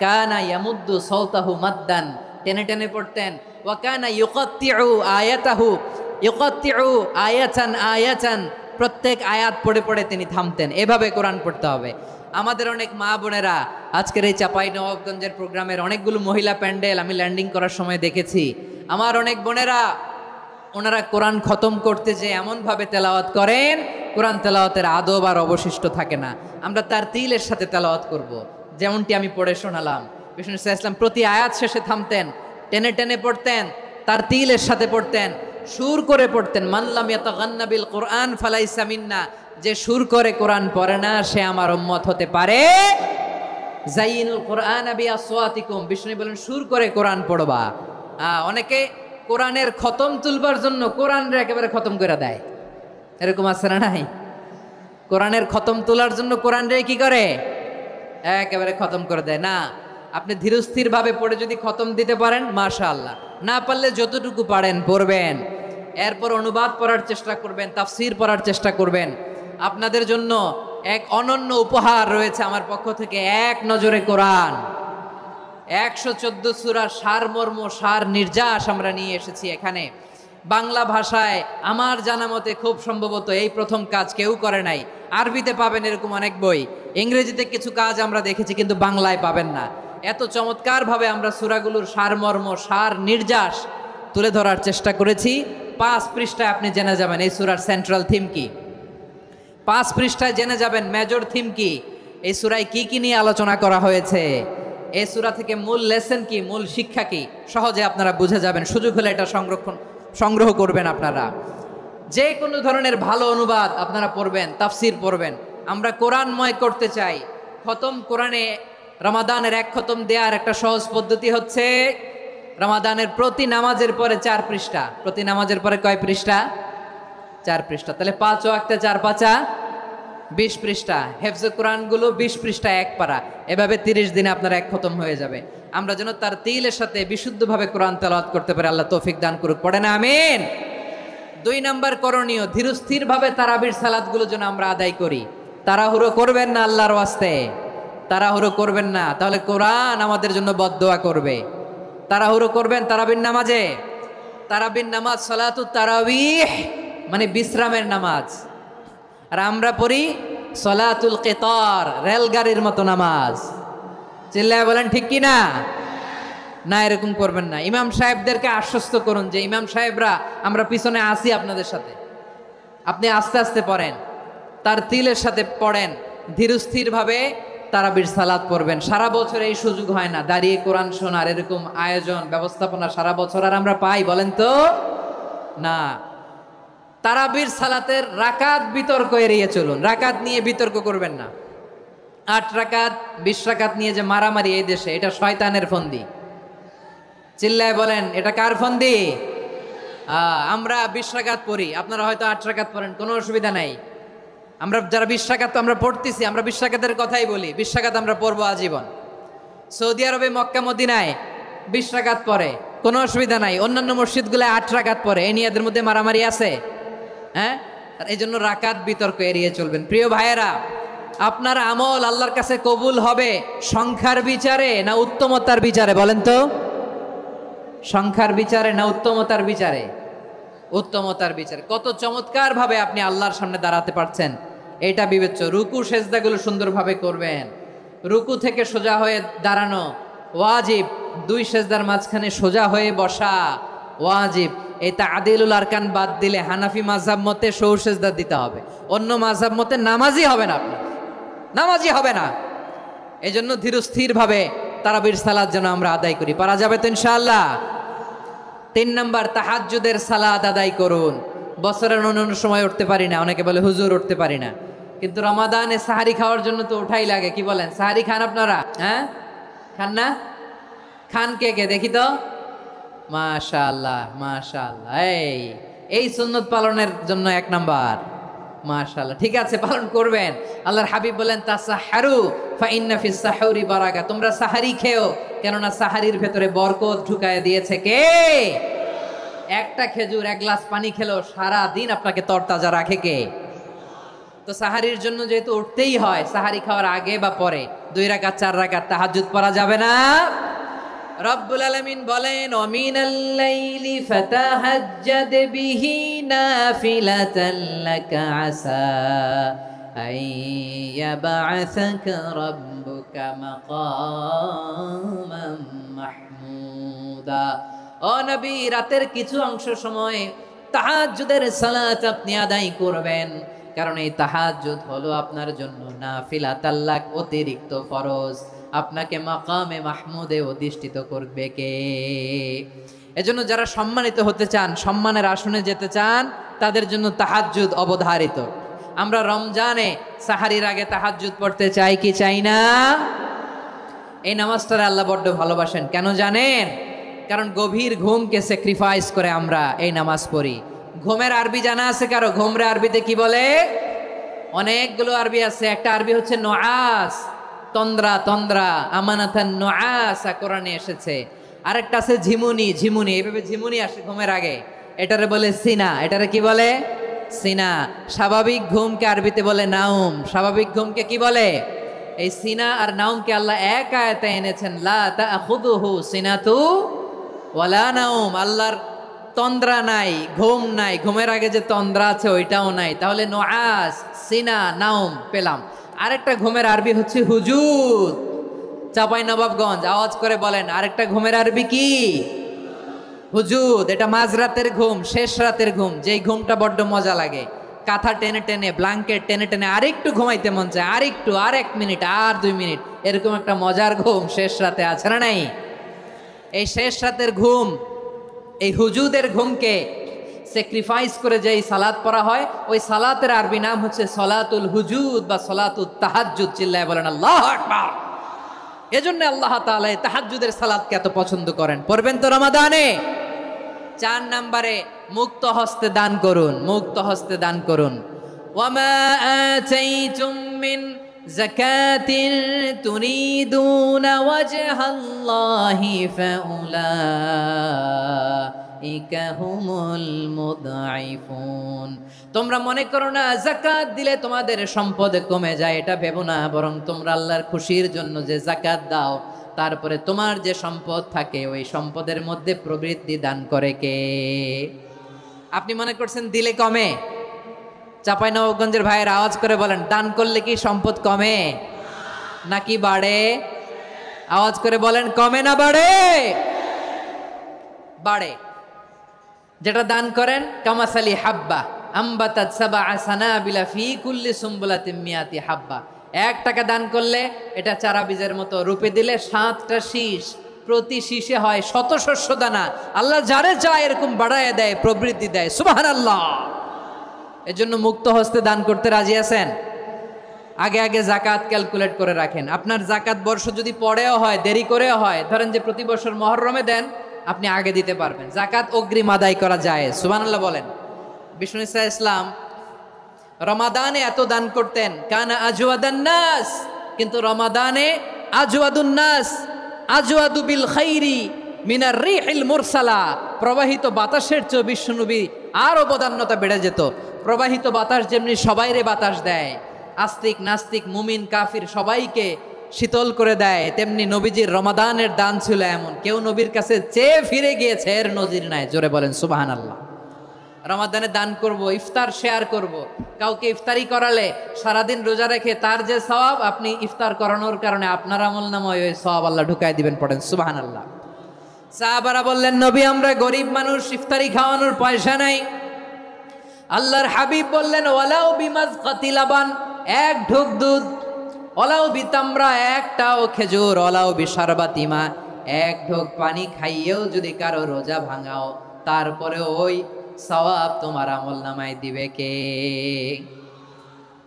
কানা ইয়ামুদ্দু সাওতাহু মাদ্দান, টেনে টেনে পড়তেন। ওয়া কানা ইউকাত্তিউ আয়াতাহু, ইউকাত্তিউ আয়াতান আয়াতান, প্রত্যেক আয়াত পড়ে পড়ে তিনি থামতেন। এভাবে কোরআন পড়তে হবে। আমাদের অনেক মা বোনেরা, আজকের এই চাঁপাইনবাবগঞ্জের প্রোগ্রামের অনেকগুলো মহিলা প্যান্ডেল আমি ল্যান্ডিং করার সময় দেখেছি। আমার অনেক বোনেরা, ওনারা কোরআন খতম করতে যে এমনভাবে তেলাওয়াত করেন, কোরআন তেলাওয়াতের আদব আর অবশিষ্ট থাকে না। আমরা তার তিলের সাথে তেলাওয়াত করব, যেমনটি আমি পড়ে শোনালাম। বিষ্ণু ইসলাম প্রতি আয়াত শেষে থামতেন, টেনে টেনে পড়তেন, তার তিলের সাথে পড়তেন, সুর করে পড়তেন। মানলাম ইয়াতাগান্না বিল কোরআন ফালাইসা মিন্না, যে সুর করে কোরআন পড়ে না সে আমার উম্মত হতে পারে। জাইনুল কোরআন বিআসওয়াতিকুম, বিষ্ণু বলেন সুর করে কোরআন পড়বা। অনেকে কোরআনের খতম তুলবার জন্য কোরআনরে একেবারে খতম করে দেয়, এরকম আছে না নাই? কোরআনের খতম তোলার জন্য কোরআনরে কি করে? একেবারে খতম করে দেয়। না, আপনি ধীরস্থির ভাবে পড়ে যদি খতম দিতে পারেন মাশাআল্লাহ, না পারলে যতটুকু পারেন পড়বেন। এরপর অনুবাদ পড়ার চেষ্টা করবেন, তাফসীর পড়ার চেষ্টা করবেন। আপনাদের জন্য এক অনন্য উপহার রয়েছে আমার পক্ষ থেকে, এক নজরে কোরআন। 114 সূরার সারমর্ম, সার নির্যাস আমরা নিয়ে এসেছি এখানে বাংলা ভাষায়। আমার জানা মতে খুব সম্ভবত এই প্রথম কাজ কেউ করে নাই। আরবিতে পাবেন এরকম অনেক বই, ইংরেজিতে কিছু কাজ আমরা দেখেছি, কিন্তু বাংলায় পাবেন না। এত চমৎকারভাবে আমরা সূরাগুলোর সারমর্ম, সার নির্যাস তুলে ধরার চেষ্টা করেছি। 5 পৃষ্ঠায় আপনি জেনে যাবেন এই সূরার সেন্ট্রাল থিম কি। 5 পৃষ্ঠায় জেনে যাবেন মেজর থিম কি, এই সূরায় কি কি নিয়ে আলোচনা করা হয়েছে। এই সূরা থেকে মূল লেসন কি, মূল শিক্ষা কি সহজে আপনারা বুঝে যাবেন। সুযোগ হলে এটা সংগ্রহ করবেন। আপনারা যে কোনো ধরনের ভালো অনুবাদ আপনারা পড়বেন, তাফসির পড়বেন। আমরা কোরআনময় করতে চাই। খতম কোরআনে রমাদানের এক খতম দেওয়ার একটা সহজ পদ্ধতি হচ্ছে রমাদানের প্রতি নামাজের পরে 4 পৃষ্ঠা। প্রতি নামাজের পরে কয় পৃষ্ঠা? 4 পৃষ্ঠা। তাহলে 5 ওয়াক্তে 4 পাঁচা 20 পৃষ্ঠা। হেফজে কোরআনগুলো 20 পৃষ্ঠা এক পারা। এভাবে 30 দিনে আপনার এক খতম হয়ে যাবে। আমরা যেন তার তিলের সাথে বিশুদ্ধভাবে কোরআন তেলাওয়াত করতে পারি। আল্লাহ তৌফিক দান করুক। পড়ে না আমিন। 2 নাম্বার করণীয়, ধীরস্থিরভাবে তারাবির সালাতগুলো যেন আমরা আদায় করি। তাড়াহুড়ো করবেন না, আল্লাহর ওয়াস্তে তাড়াহুড়ো করবেন না, তাহলে কোরআন আমাদের জন্য বদদোয়া করবে। তাড়াহুড়ো করবেন তারাবির নামাজে। তারাবির নামাজ সালাতুত তারাবিহ মানে বিশ্রামের নামাজ। আর আমরা পড়ি সালাতুল কিতার, রেলগাড়ির মতো নামাজ। চিল্লায় বলেন ঠিক কি না? না, এরকম করবেন না। ইমাম সাহেবদেরকে আশ্বস্ত করুন যে ইমাম সাহেবরা আমরা পিছনে আসি আপনাদের সাথে, আপনি আস্তে আস্তে পড়েন, তার তিলের সাথে পড়েন, ধীরস্থিরভাবে তারাবির সালাত পড়বেন। সারা বছর এই সুযোগ হয় না দাঁড়িয়ে কোরআন শোনার, এরকম আয়োজন ব্যবস্থাপনা সারা বছর আর আমরা পাই বলেন তো না। তারাবির সালাতের রাকাত বিতর্ক এড়িয়ে চলুন। রাকাত নিয়ে বিতর্ক করবেন না। 8 রাকাত 20 রাকাত নিয়ে যে মারামারি এই দেশে, এটা শয়তানের ফন্দি। চিল্লায় বলেন এটা কার ফন্দি? আমরা 20 রাকাত পড়ি, আপনারা হয়তো 8 রাকাত পড়েন, কোনো অসুবিধা নাই। আমরা যারা 20 রাকাত তো আমরা পড়তেছি, আমরা 20 রাকাতের কথাই বলি। 20 রাকাত আমরা পড়বো আজীবন। সৌদি আরবে মক্কা মদিনায় 20 রাকাত পড়ে, কোনো অসুবিধা নাই। অন্যান্য মসজিদগুলো 8 রাকাত পড়ে। এই নিয়ে এদের মধ্যে মারামারি আছে? হ্যাঁ, এই জন্য রাকাত বিতর্ক এড়িয়ে চলবেন। প্রিয় ভাইয়েরা, আপনার আমল আল্লাহর কাছে কবুল হবে সংখ্যার বিচারে না উত্তমতার বিচারে? বলেন তো, সংখ্যার বিচারে না উত্তমতার বিচারে? উত্তমতার বিচারে। কত চমৎকার ভাবে আপনি আল্লাহর সামনে দাঁড়াতে পারছেন এটা বিবেচ্য। রুকু সেজদাগুলো সুন্দরভাবে করবেন। রুকু থেকে সোজা হয়ে দাঁড়ানো ওয়াজিব। 2 সেজদার মাঝখানে সোজা হয়ে বসা ওয়াজিব। এই তা'দিলুল আরকান বাদ দিলে হানাফি মাযহাব মতে সৌ সেজদা দিতে হবে। অন্য মাযহাব মতে নামাজই হবে না, আপনি নামাজই হবে না। এই জন্য ধীরস্থিরভাবে তারাবির সালাত যেন আমরা আদায় করি। পারা যাবে তো ইনশাআল্লাহ? 3 নাম্বার, তাহাজ্জুদের সালাত আদায় করুন। বছরের অন্যান্য সময় উঠতে পারি না, অনেকে বলে হুজুর উঠতে পারি না, কিন্তু রমাদানে সাহারি খাওয়ার জন্য তো ওঠাই লাগে। কি বলেন, সাহারি খান আপনারা? হ্যাঁ, খান না? খান কে কে দেখি তো? মাশাআল্লাহ মাশাআল্লাহ। এই সুন্নত পালনের জন্য 1 নাম্বার। মাশাআল্লাহ, ঠিক আছে, পালন করবেন। আল্লাহর হাবিব বলেন তাসাহহারু ফা ইন্না ফিস সাহুরি বারাকা। তোমরা সাহারি খেও, কেননা সাহারির ভেতরে বরকত ঢুকায় দিয়েছে কে? একটা খেজুর 1 গ্লাস পানি খেলেও সারা দিন আপনাকে তরতাজা রাখে কে? তো সাহারির জন্য যেহেতু উঠতেই হয়, সাহারি খাওয়ার আগে বা পরে 2 রাকাত 4 রাকাত তাহাজ্জুদ পড়া যাবে না? রব্বুল আলামিন বলেন ওয়ামিনাল লাইলি ফাতাহাজ্জাদ বিহি নাফিলাতান লাকা আসা আইয়াবআসাকা রাব্বুকা মাকামান মাহমুদা। ও নবী, রাতের কিছু অংশ সময় তাহাজ্জুদের সালাত আপনি আদায় করবেন, কারণ এই তাহাজ্জুদ হলো আপনার জন্য নাফিলাতাল লাক, অতিরিক্ত ফরজ। আপনাকে মাকামে মাহমুদে অধিষ্ঠিত করবে কে? এজন্য যারা সম্মানিত হতে চান, সম্মানের আসনে যেতে চান, তাদের জন্য তাহাজ্জুদ অবধারিত। আমরা রমজানে সাহারির আগে তাহাজ্জুদ পড়তে চাই কি চাই না? এই নামাজটারে আল্লাহ বড্ড ভালোবাসেন। কেন জানেন? কারণ গভীর ঘুমকে স্যাক্রিফাইস করে আমরা এই নামাজ পড়ি। ঘুমের আরবি জানা আছে কারো? ঘুমরে আরবিতে কি বলে? অনেকগুলো আরবি আছে। একটা আরবি হচ্ছে নুআস, তন্দ্রা তন্দ্রা, আমানাতান নুআসা কোরআনে এসেছে। আরেকটা আছে ঝিমুনি, ঝিমুনি, এইভাবে ঝিমুনি আসে ঘুমের আগে, এটারে বলে সিনা। এটারে কি বলে? সিনা। স্বাভাবিক ঘুমকে আরবিতে বলে নাউম। স্বাভাবিক ঘুমকে কি বলে? এই সিনা আর নাউমকে আল্লাহ এক আয়াতে এনেছেন, লা তাখুযুহু সিনাতু ওয়ালা নাউম। আল্লাহর তন্দ্রা নাই, ঘুম নাই। ঘুমের আগে যে তন্দ্রা আছে ওইটাও নাই। তাহলে নুআস, সিনা, নাউম পেলাম। আরেকটা ঘুমের আরবি হচ্ছে হুজুদ। চাঁপাইনবাবগঞ্জ আওয়াজ করে বলেন, আরেকটা ঘুমের আরবি কি? হুজুদ। এটা মাঝরাতের ঘুম, শেষ রাতের ঘুম, যেই ঘুমটা বড্ড মজা লাগে। কাঁথা টেনে টেনে, ব্ল্যাঙ্কেট টেনে টেনে আরেকটু ঘুমাইতে মন চায়, আরেকটু, আর 1 মিনিট, আর 2 মিনিট, এরকম একটা মজার ঘুম শেষ রাতে আছে না নাই? এই শেষ রাতের ঘুম, এই হুজুদের ঘুমকে স্যাক্রিফাইস করে যে সালাত পড়া হয়, ওই সালাতের আরবি নাম হচ্ছে সলাতুল হুজুদ বা সলাতুত তাহাজ্জুদ। চিল্লায় বলেন আল্লাহু আকবার। এজন্য আল্লাহ তাআলা এই তাহাজ্জুদের সালাতকে এত পছন্দ করেন। পড়বেন তো রমাদানে। 4 নম্বরে মুক্ত হস্তে দান করুন, মুক্ত হস্তে দান করুন। ওয়ামা আতাইতুম মিন যাকাতিন তুরিদুনা ওয়াজহাল্লাহি ফাউলাইকা হুমুল মুদঈফুন। তোমরা মনে করো না যাকাত দিলে তোমাদের সম্পদ কমে যায়, এটা ভেবো না, বরং তোমরা আল্লাহর খুশির জন্য যে যাকাত দাও, তারপরে তোমার যে সম্পদ থাকে ওই সম্পদের মধ্যে প্রবৃদ্ধি দান করে কে? আপনি মনে করছেন দিলে কমে? চাঁপাইনবাবগঞ্জের ভাইয়ের আওয়াজ করে বলেন, দান করলে কি সম্পদ কমে নাকি বাড়ে? আওয়াজ করে বলেন, কমে না বাড়ে? বাড়ে। যেটা দান করেন, কামাসালি হাব্বা আম্বাতাত সাবআ সানাবিলা ফি কুল্লি সুম্বুলাতিন মিয়াতি হাব্বা। 1 টাকা দান করলে এটা চারা বীজের মতো, রূপে দিলে 7টা শীষ, প্রতি শীষে হয় 100 শস্য দানা। আল্লাহ যারে চায় এরকম বাড়ায় দেয়, প্রবৃদ্ধি দেয়। সুবহানাল্লাহ। এজন্য মুক্ত হস্তে দান করতে রাজি আছেন? আগে আগে যাকাত ক্যালকুলেট করে রাখেন। আপনার যাকাত বর্ষ যদি পরেও হয়, দেরি করেও হয়, ধরেন যে প্রতি বছর মুহররমে দেন, আপনি আগে দিতে পারবেন। যাকাত অগ্রিম আদায় করা যায়। সুবহানাল্লাহ বলেন। বিষ্ণু ইসা ইসলাম রমাদানে এত দান করতেন, কানা আজওয়াদান নাস, কিন্তু রমাদানে আজওয়াদুন নাস আজওয়াদু বিল খাইরি মিনার রিহিল মুরসালা। প্রবাহিত বাতাসের চেয়ে বিশ্বনবী আর অবদান্যতা বেড়ে যেত। প্রবাহিত বাতাস যেমনি সবাইরে বাতাস দেয়, আস্তিক নাস্তিক মুমিন কাফির সবাইকে শীতল করে দেয়, তেমনি নবীজির রমাদানের দান ছিল এমন, কেউ নবীর কাছে চেয়ে ফিরে গিয়েছে এর নজির নাই। জোরে বলেন সুবহানাল্লাহ। রমাদানে দান করব, ইফতার শেয়ার করব। কাউকে ইফতারি করালে সারাদিন রোজা রেখে তার যে সওয়াব, আপনি ইফতার করানোর কারণে আপনার আমলনামায় ওই সওয়াব আল্লাহ ঢুকায় দিবেন। পড়েন সুবহানাল্লাহ। সাহাবারা বললেন, নবী আমরা গরিব মানুষ, ইফতারি খাওয়ানোর পয়সা নাই। আল্লাহর হাবিব বললেন, ওয়ালাউ বিমাজকাতি লাবান, 1 ঢোক দুধ, ওয়ালাউ বিতামরা, 1টাও খেজুর, ওয়ালাউ বিশারবাতিমা, 1 ঢোক পানি খাইয়েও যদি কারো রোজা ভাঙাও, তারপরে ওই সওয়াব তোমার আমলনামায় দিবে কে?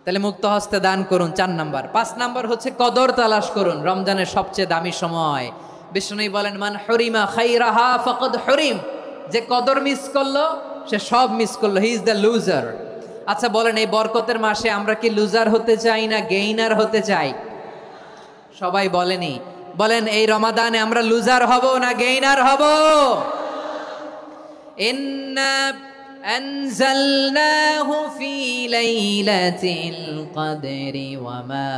তাহলে মুক্ত হস্তে দান করুন, 4 নাম্বার। 5 নাম্বার হচ্ছে কদর তালাশ করুন। রমজানের সবচেয়ে দামি সময়। বিষ্ণু বলেন, মান হরিমা খাইরাহা ফাকাদ হরিম। যে কদর মিস করলো সে সব মিস করলো, হি ইজ দ্য লুজার। আচ্ছা বলেন, এই বরকতের মাসে আমরা কি লুজার হতে চাই না গেইনার হতে চাই? সবাই বলেনি, বলেন এই রমাদানে আমরা লুজার হব না গেইনার হব? ইন্না আনজালনাহু ফি লাইলাতিল কদরি ওয়া মা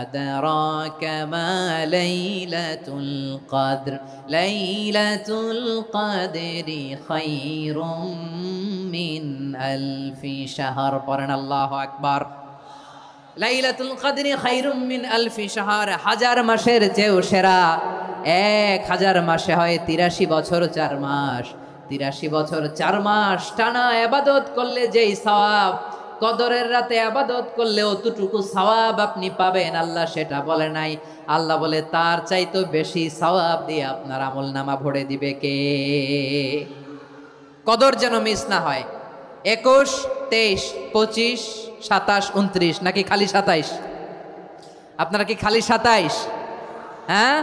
আদরাকা মা লাইলাতুল কদর লাইলাতুল কদরি খায়রুম মিন আলফি শাহর। পড়েন আল্লাহু আকবার। লাইলাতুল কদরি খায়রুম মিন আলফি শাহর, 1000 মাসের চেয়েও সেরা। 1000 মাসে হয় 83 বছর 4 মাস। 83 বছর 4 মাস টানা ইবাদত করলে যেই সওয়াব, কদরের রাতে ইবাদত করলে অতটুকু সওয়াব আপনি পাবেন, আল্লাহ সেটা বলে নাই। আল্লাহ বলে তার চাইতে বেশি সওয়াব দিয়ে আপনার আমলনামা ভরে দিবে কে? কদর যেন মিস না হয়। 21, 23, 25, 27, 29 নাকি খালি 27? আপনারা কি খালি 27? হ্যাঁ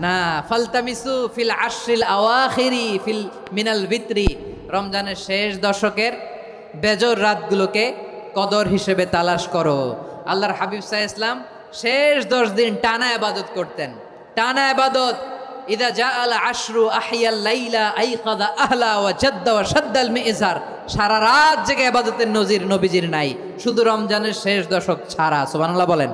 না, ফালতামিসু ফিল আশরিল আওয়াখিরি ফিল মিনাল ভিতরি। রমজানের শেষ দশকের বেজর রাতগুলোকে কদর হিসেবে তালাশ করো। আল্লাহর হাবিব সাল্লাল্লাহু আলাইহি ওয়াসাল্লাম শেষ 10 দিন টানা ইবাদত করতেন, টানা ইবাদত। ইদা জাআল আশরু আহিয়াল লাইলা আইকাদা আহলা ওয়া জাদ্দা ওয়া শাদ্দাল মিজার। সারা রাত জেগে ইবাদতের নজির নবীজির নাই, শুধু রমজানের শেষ দশক ছাড়া। সুবহানাল্লাহ বলেন।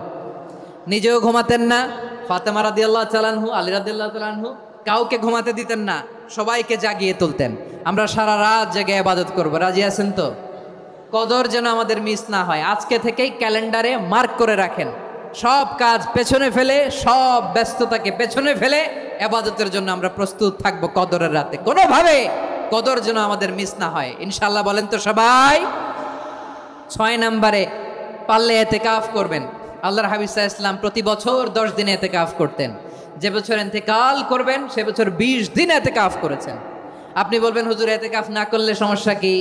নিজেও ঘুমাতেন না। ফাতেমা রাদিয়াল্লাহু তাআলা আনহু, আলী রাদিয়াল্লাহু তাআলা আনহু কাউকে ঘুমাতে দিতেন না, সবাইকে জাগিয়ে তুলতেন। আমরা সারা রাত জেগে ইবাদত করব, রাজি আছেন তো? কদর যেন আমাদের মিস না হয়। আজকে থেকেই ক্যালেন্ডারে মার্ক করে রাখেন, সব কাজ পেছনে ফেলে, সব ব্যস্ততাকে পেছনে ফেলে ইবাদতের জন্য আমরা প্রস্তুত থাকব কদরের রাতে। কোনোভাবে কদর যেন আমাদের মিস না হয়, ইনশাআল্লাহ। বলেন তো সবাই? 6 নম্বরে পারলে এতেকাফ করবেন। আল্লাহর হাবিব সাল্লাল্লাহু আলাইহি ওয়াসাল্লাম প্রতি বছর 10 দিন এতেকাফ করতেন। যে বছর ইন্তেকাল করবেন সে বছর 20 দিন এতেকাফ করেছেন। আপনি বলবেন হুজুর এতেকাফ না করলে সমস্যা কি?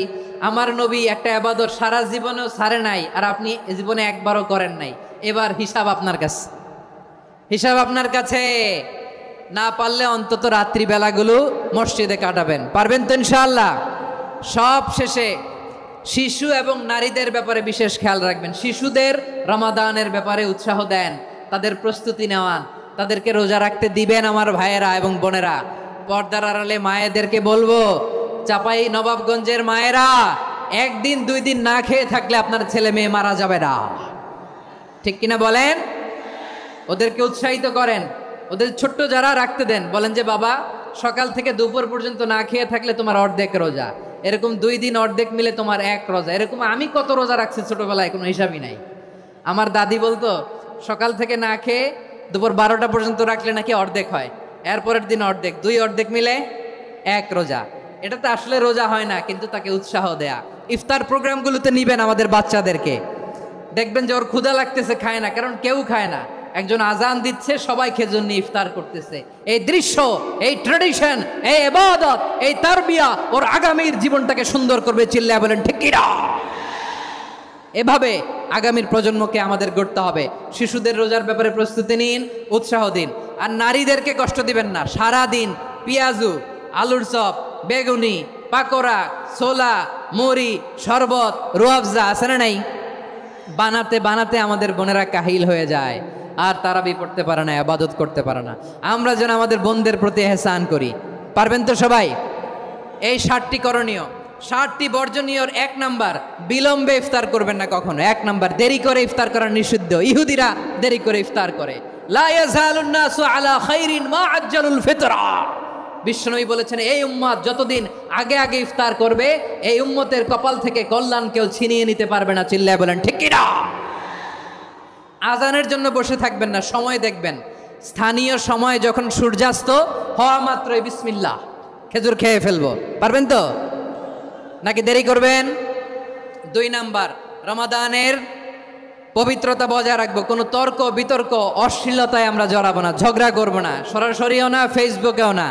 আমার নবী একটা ইবাদত সারা জীবনেও ছাড়ে নাই, আর আপনি জীবনে একবারও করেন নাই। এবার হিসাব আপনার কাছে, হিসাব আপনার কাছে। না পারলে অন্তত রাত্রি বেলাগুলো মসজিদে কাটাবেন। পারবেন তো ইনশাআল্লাহ? সব শেষে শিশু এবং নারীদের ব্যাপারে বিশেষ খেয়াল রাখবেন। শিশুদের রমাদানের ব্যাপারে উৎসাহ দেন, তাদের প্রস্তুতি নেওয়ান, তাদেরকে রোজা রাখতে দিবেন। আমার ভাইয়েরা এবং বোনেরা, পর্দার আড়ালে মায়েদেরকে বলবো, চাপাই নবাবগঞ্জের মায়েরা, 1 দিন 2 দিন না খেয়ে থাকলে আপনার ছেলে মেয়ে মারা যাবে না। ঠিক কিনা বলেন? ওদেরকে উৎসাহিত করেন, ওদের ছোট্ট যারা রাখতে দেন, বলেন যে বাবা সকাল থেকে দুপুর পর্যন্ত না খেয়ে থাকলে তোমার অর্ধেক রোজা, এরকম 2 দিন অর্ধেক মিলে তোমার 1 রোজা। এরকম আমি কত রোজা রাখছি ছোটবেলায় কোনো হিসাবই নাই। আমার দাদি বলতো সকাল থেকে না খেয়ে দুপুর 12টা পর্যন্ত রাখলে নাকি অর্ধেক হয়, এরপরের দিন অর্ধেক, 2 অর্ধেক মিলে 1 রোজা। এটা তো আসলে রোজা হয় না, কিন্তু তাকে উৎসাহ দেয়া। ইফতার প্রোগ্রামগুলোতে নিবেন আমাদের বাচ্চাদেরকে, দেখবেন যে ওর ক্ষুধা লাগতেছে, খায় না, কারণ কেউ খায় না। একজন আজান দিচ্ছে, সবাই খেজুর নিয়ে ইফতার করতেছে। এই দৃশ্য, এই ট্র্যাডিশন, এই ইবাদত, এই তারবিয়া ওর আগামীর জীবনটাকে সুন্দর করবে। চিল্লায় বলেন ঠিক কি না? এভাবে আগামীর প্রজন্মকে আমাদের গড়তে হবে। শিশুদের রোজার ব্যাপারে প্রস্তুতি নিন, উৎসাহ দিন। আর নারীদেরকে কষ্ট দিবেন না। সারা দিন পেঁয়াজু, আলুর চপ, বেগুনি, পাকোড়া, ছোলা, মুড়ি, শরবত, রুয়াবজা আছে না নাই, বানাতে বানাতে আমাদের বোনেরা কাহিল হয়ে যায়, আর তারাবি পড়তে পারে না, ইবাদত করতে পারে না। আমরা যেন আমাদের বোনদের প্রতি ইহসান করি। পারবেন তো সবাই? এই 7টি করণীয়, 7টি বর্জনীয়র 1 নাম্বার, বিলম্বে ইফতার করবেন না কখনো। 1 নাম্বার, দেরি করে ইফতার করা নিষিদ্ধ। ইহুদিরা দেরি করে ইফতার করে। লা ইয়াজালুন নাসু আলা খাইরিন মা আজ্জালুল ফিতরা। বিশ্বনবী বলেছেন, এই উম্মত যতদিন আগে আগে ইফতার করবে, এই উম্মতের কপাল থেকে কল্যাণ কেউ ছিনিয়ে নিতে পারবে না। চিল্লায় বলেন ঠিক কি না? আজানের জন্য বসে থাকবেন না, সময় দেখবেন। স্থানীয় সময় যখন সূর্যাস্ত হওয়া মাত্রই বিসমিল্লাহ, খেজুর খেয়ে ফেলবো। পারবেন তো? নাকি দেরি করবেন? 2 নাম্বার, রমাদানের পবিত্রতা বজায় রাখবো। কোনো তর্ক বিতর্ক অশ্লীলতায় আমরা জড়াবো না, ঝগড়া করবো না, সরাসরিও না, ফেসবুকেও না।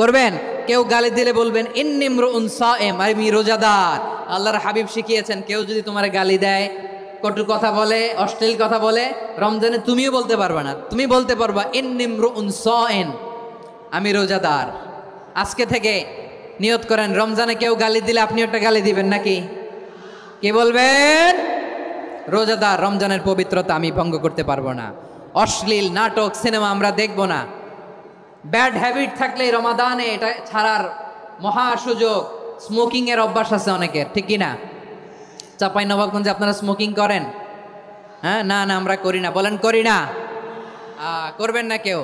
করবেন? কেউ গালি দিলে বলবেন ইন্নিমরুউন সায়েম, আমি রোজাদার। আল্লাহর হাবিব শিখিয়েছেন, কেউ যদি তোমার গালি দেয়, কটু কথা বলে, অশ্লীল কথা বলে, রমজানে তুমিও বলতে পারবে না। তুমি বলতে পারবা ইন্নিমরুউন সায়েম, আমি রোজাদার। আজকে থেকে নিয়ত করেন, রমজানে কেউ গালি দিলে আপনি একটা গালি দিবেন নাকি? কে বলবেন? রোজাদার, রমজানের পবিত্রতা আমি ভঙ্গ করতে পারবো না। অশ্লীল নাটক, সিনেমা আমরা দেখবো না। ব্যাড হ্যাবিট থাকলে রমাদানে এটা ছাড়ার মহা সুযোগ। স্মোকিং এর অভ্যাস আছে অনেকের, ঠিক কি না? চাপাই নবাবগঞ্জে আপনারা স্মোকিং করেন? হ্যাঁ, না না আমরা করি না। বলেন করি না? করবেন না কেউ?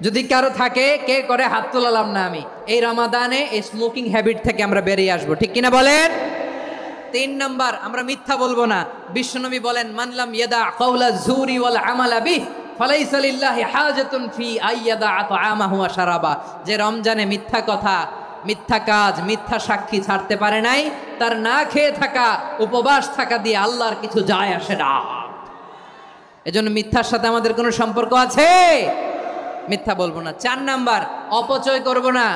যদি কারো থাকে, কে করে হাত তোলালাম না আমি। এই রমাদানে এই স্মোকিং হ্যাবিট থেকে আমরা বেরিয়ে আসবো, ঠিক কিনা বলেন? 3 নাম্বার, আমরা মিথ্যা বলবো না। বিশ্বনবী বলেন, মানলাম ইয়াদা কাওলা যুরি ওয়াল আমালা বিহি ফালাইসা লিল্লাহি হাজাতুন ফি আইয়াদা তাআমাহু ওয়া শারাবা। যে রমজানে মিথ্যা কথা, মিথ্যা কাজ, মিথ্যা সাক্ষী ছাড়তে পারে নাই, তার না খেয়ে থাকা, উপবাস থাকা দিয়ে আল্লাহর কিছু যায় আসে না। এজন্য মিথ্যার সাথে আমাদের কোনো সম্পর্ক আছে? মিথ্যা বলবো না। 4 নাম্বার, অপচয় করব না।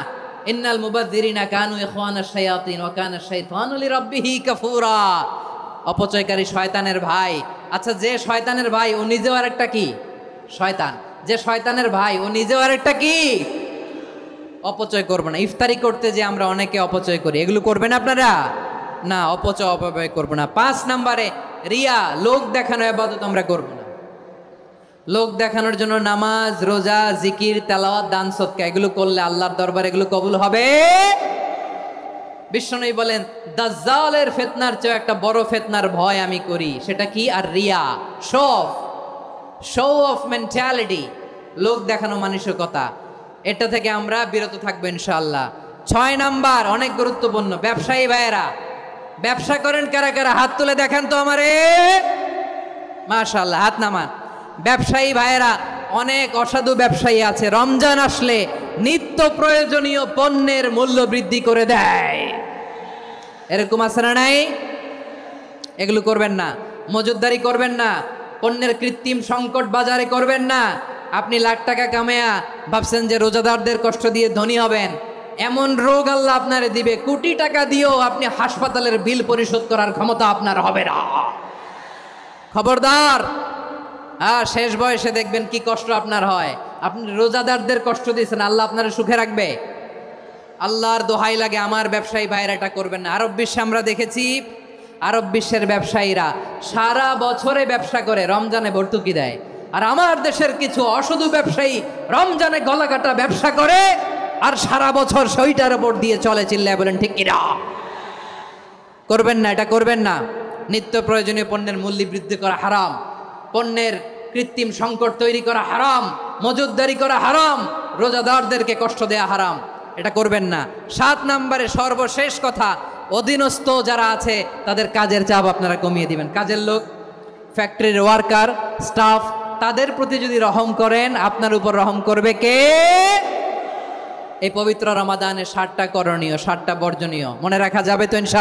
ইন্নাল মুবাযযিরিনা কানু ইখওয়ানাশ শায়াতিন ওয়া কানা শাইতানু লিরাব্বিহি কাফুরা। অপচয়কারী শয়তানের ভাই। আচ্ছা, যে শয়তানের ভাই ও নিজেও আরেকটা কি? শয়তান। যে শয়তানের ভাই ও নিজেও আরেকটা কি? অপচয় করবো না। ইফতারি করতে যে আমরা অনেকে অপচয় করি, এগুলো করবেন আপনারা? না, অপচয় করবো না। 5 নাম্বারে, রিয়া, লোক দেখানো ইবাদত আমরা করবো না। লোক দেখানোর জন্য নামাজ, রোজা, জিকির, তেলাওয়াত, দান, সদকা এগুলো করলে আল্লাহর দরবারে এগুলো কবুল হবে? বিশ্বনবী বলেন, দাজ্জালের ফিতনার চেয়ে একটা বড় ফিতনার ভয় আমি করি, সেটা কি? আর রিয়া, শো অফ মেন্টালিটি, লোক দেখানো মানসিকতা। এটা থেকে আমরা বিরত থাকবো ইনশাআল্লাহ। 6 নাম্বার, অনেক গুরুত্বপূর্ণ। ব্যবসায়ী ভাইয়েরা, ব্যবসা করেন কারা কারা? হাত তুলে দেখান তো আমারে। মাশাআল্লাহ, হাত নামান। ব্যবসায়ী ভাইয়েরা, অনেক অসাধু ব্যবসায়ী আছে, রমজান আসলে নিত্য প্রয়োজনীয় পণ্যের মূল্য বৃদ্ধি করে দেয়। এরকম আছে না নাই? এগুলো করবেন না। মজুতদারি করবেন না। পণ্যের কৃত্রিম সংকট বাজারে করবেন না। আপনি লাখ টাকা কামায়া ভাবছেন যে রোজাদারদের কষ্ট দিয়ে ধনী হবেন, এমন রোগ আল্লাহ আপনারে দিবে, কোটি টাকা দিয়েও আপনি হাসপাতালের বিল পরিশোধ করার ক্ষমতা আপনার হবে না। খবরদার। শেষ বয়সে দেখবেন কি কষ্ট আপনার হয়। আপনি রোজাদারদের কষ্ট দিয়েছেন, আল্লাহ আপনারা সুখে রাখবে? আল্লাহর দোহাই লাগে, আমার ব্যবসায়ী ভাইয়েরা এটা করবেন না। আরব বিশ্বে আমরা দেখেছি, আরব বিশ্বের ব্যবসায়ীরা সারা বছরে ব্যবসা করে, রমজানে ভর্তুকি দেয়। আর আমার দেশের কিছু অসাধু ব্যবসায়ী রমজানে গলাকাটা ব্যবসা করে আর সারা বছর সেইটার উপর দিয়ে চলে। চিল্লায় বলেন ঠিক কিনা? করবেন না, এটা করবেন না। নিত্য প্রয়োজনীয় পণ্যের মূল্য বৃদ্ধি করা হারাম, পণ্যের কৃত্রিম সংকট তৈরি করা হারাম, মজুতদারি করা হারাম, রোজাদারদেরকে কষ্ট দেয়া হারাম, এটা করবেন না। 7 নম্বরে সর্বশেষ কথা, অধীনস্থ যারা আছে তাদের কাজের চাপ আপনারা কমিয়ে দিবেন। কাজের লোক, ফ্যাক্টরির ওয়ার্কার, স্টাফ, তাদের প্রতি যদি রহম করেন, আপনার উপর রহম করবে কে? এই পবিত্র রমাদানে 7টা করণীয়, 7টা বর্জনীয় মনে রাখা যাবে তো ইনশাআল্লাহ?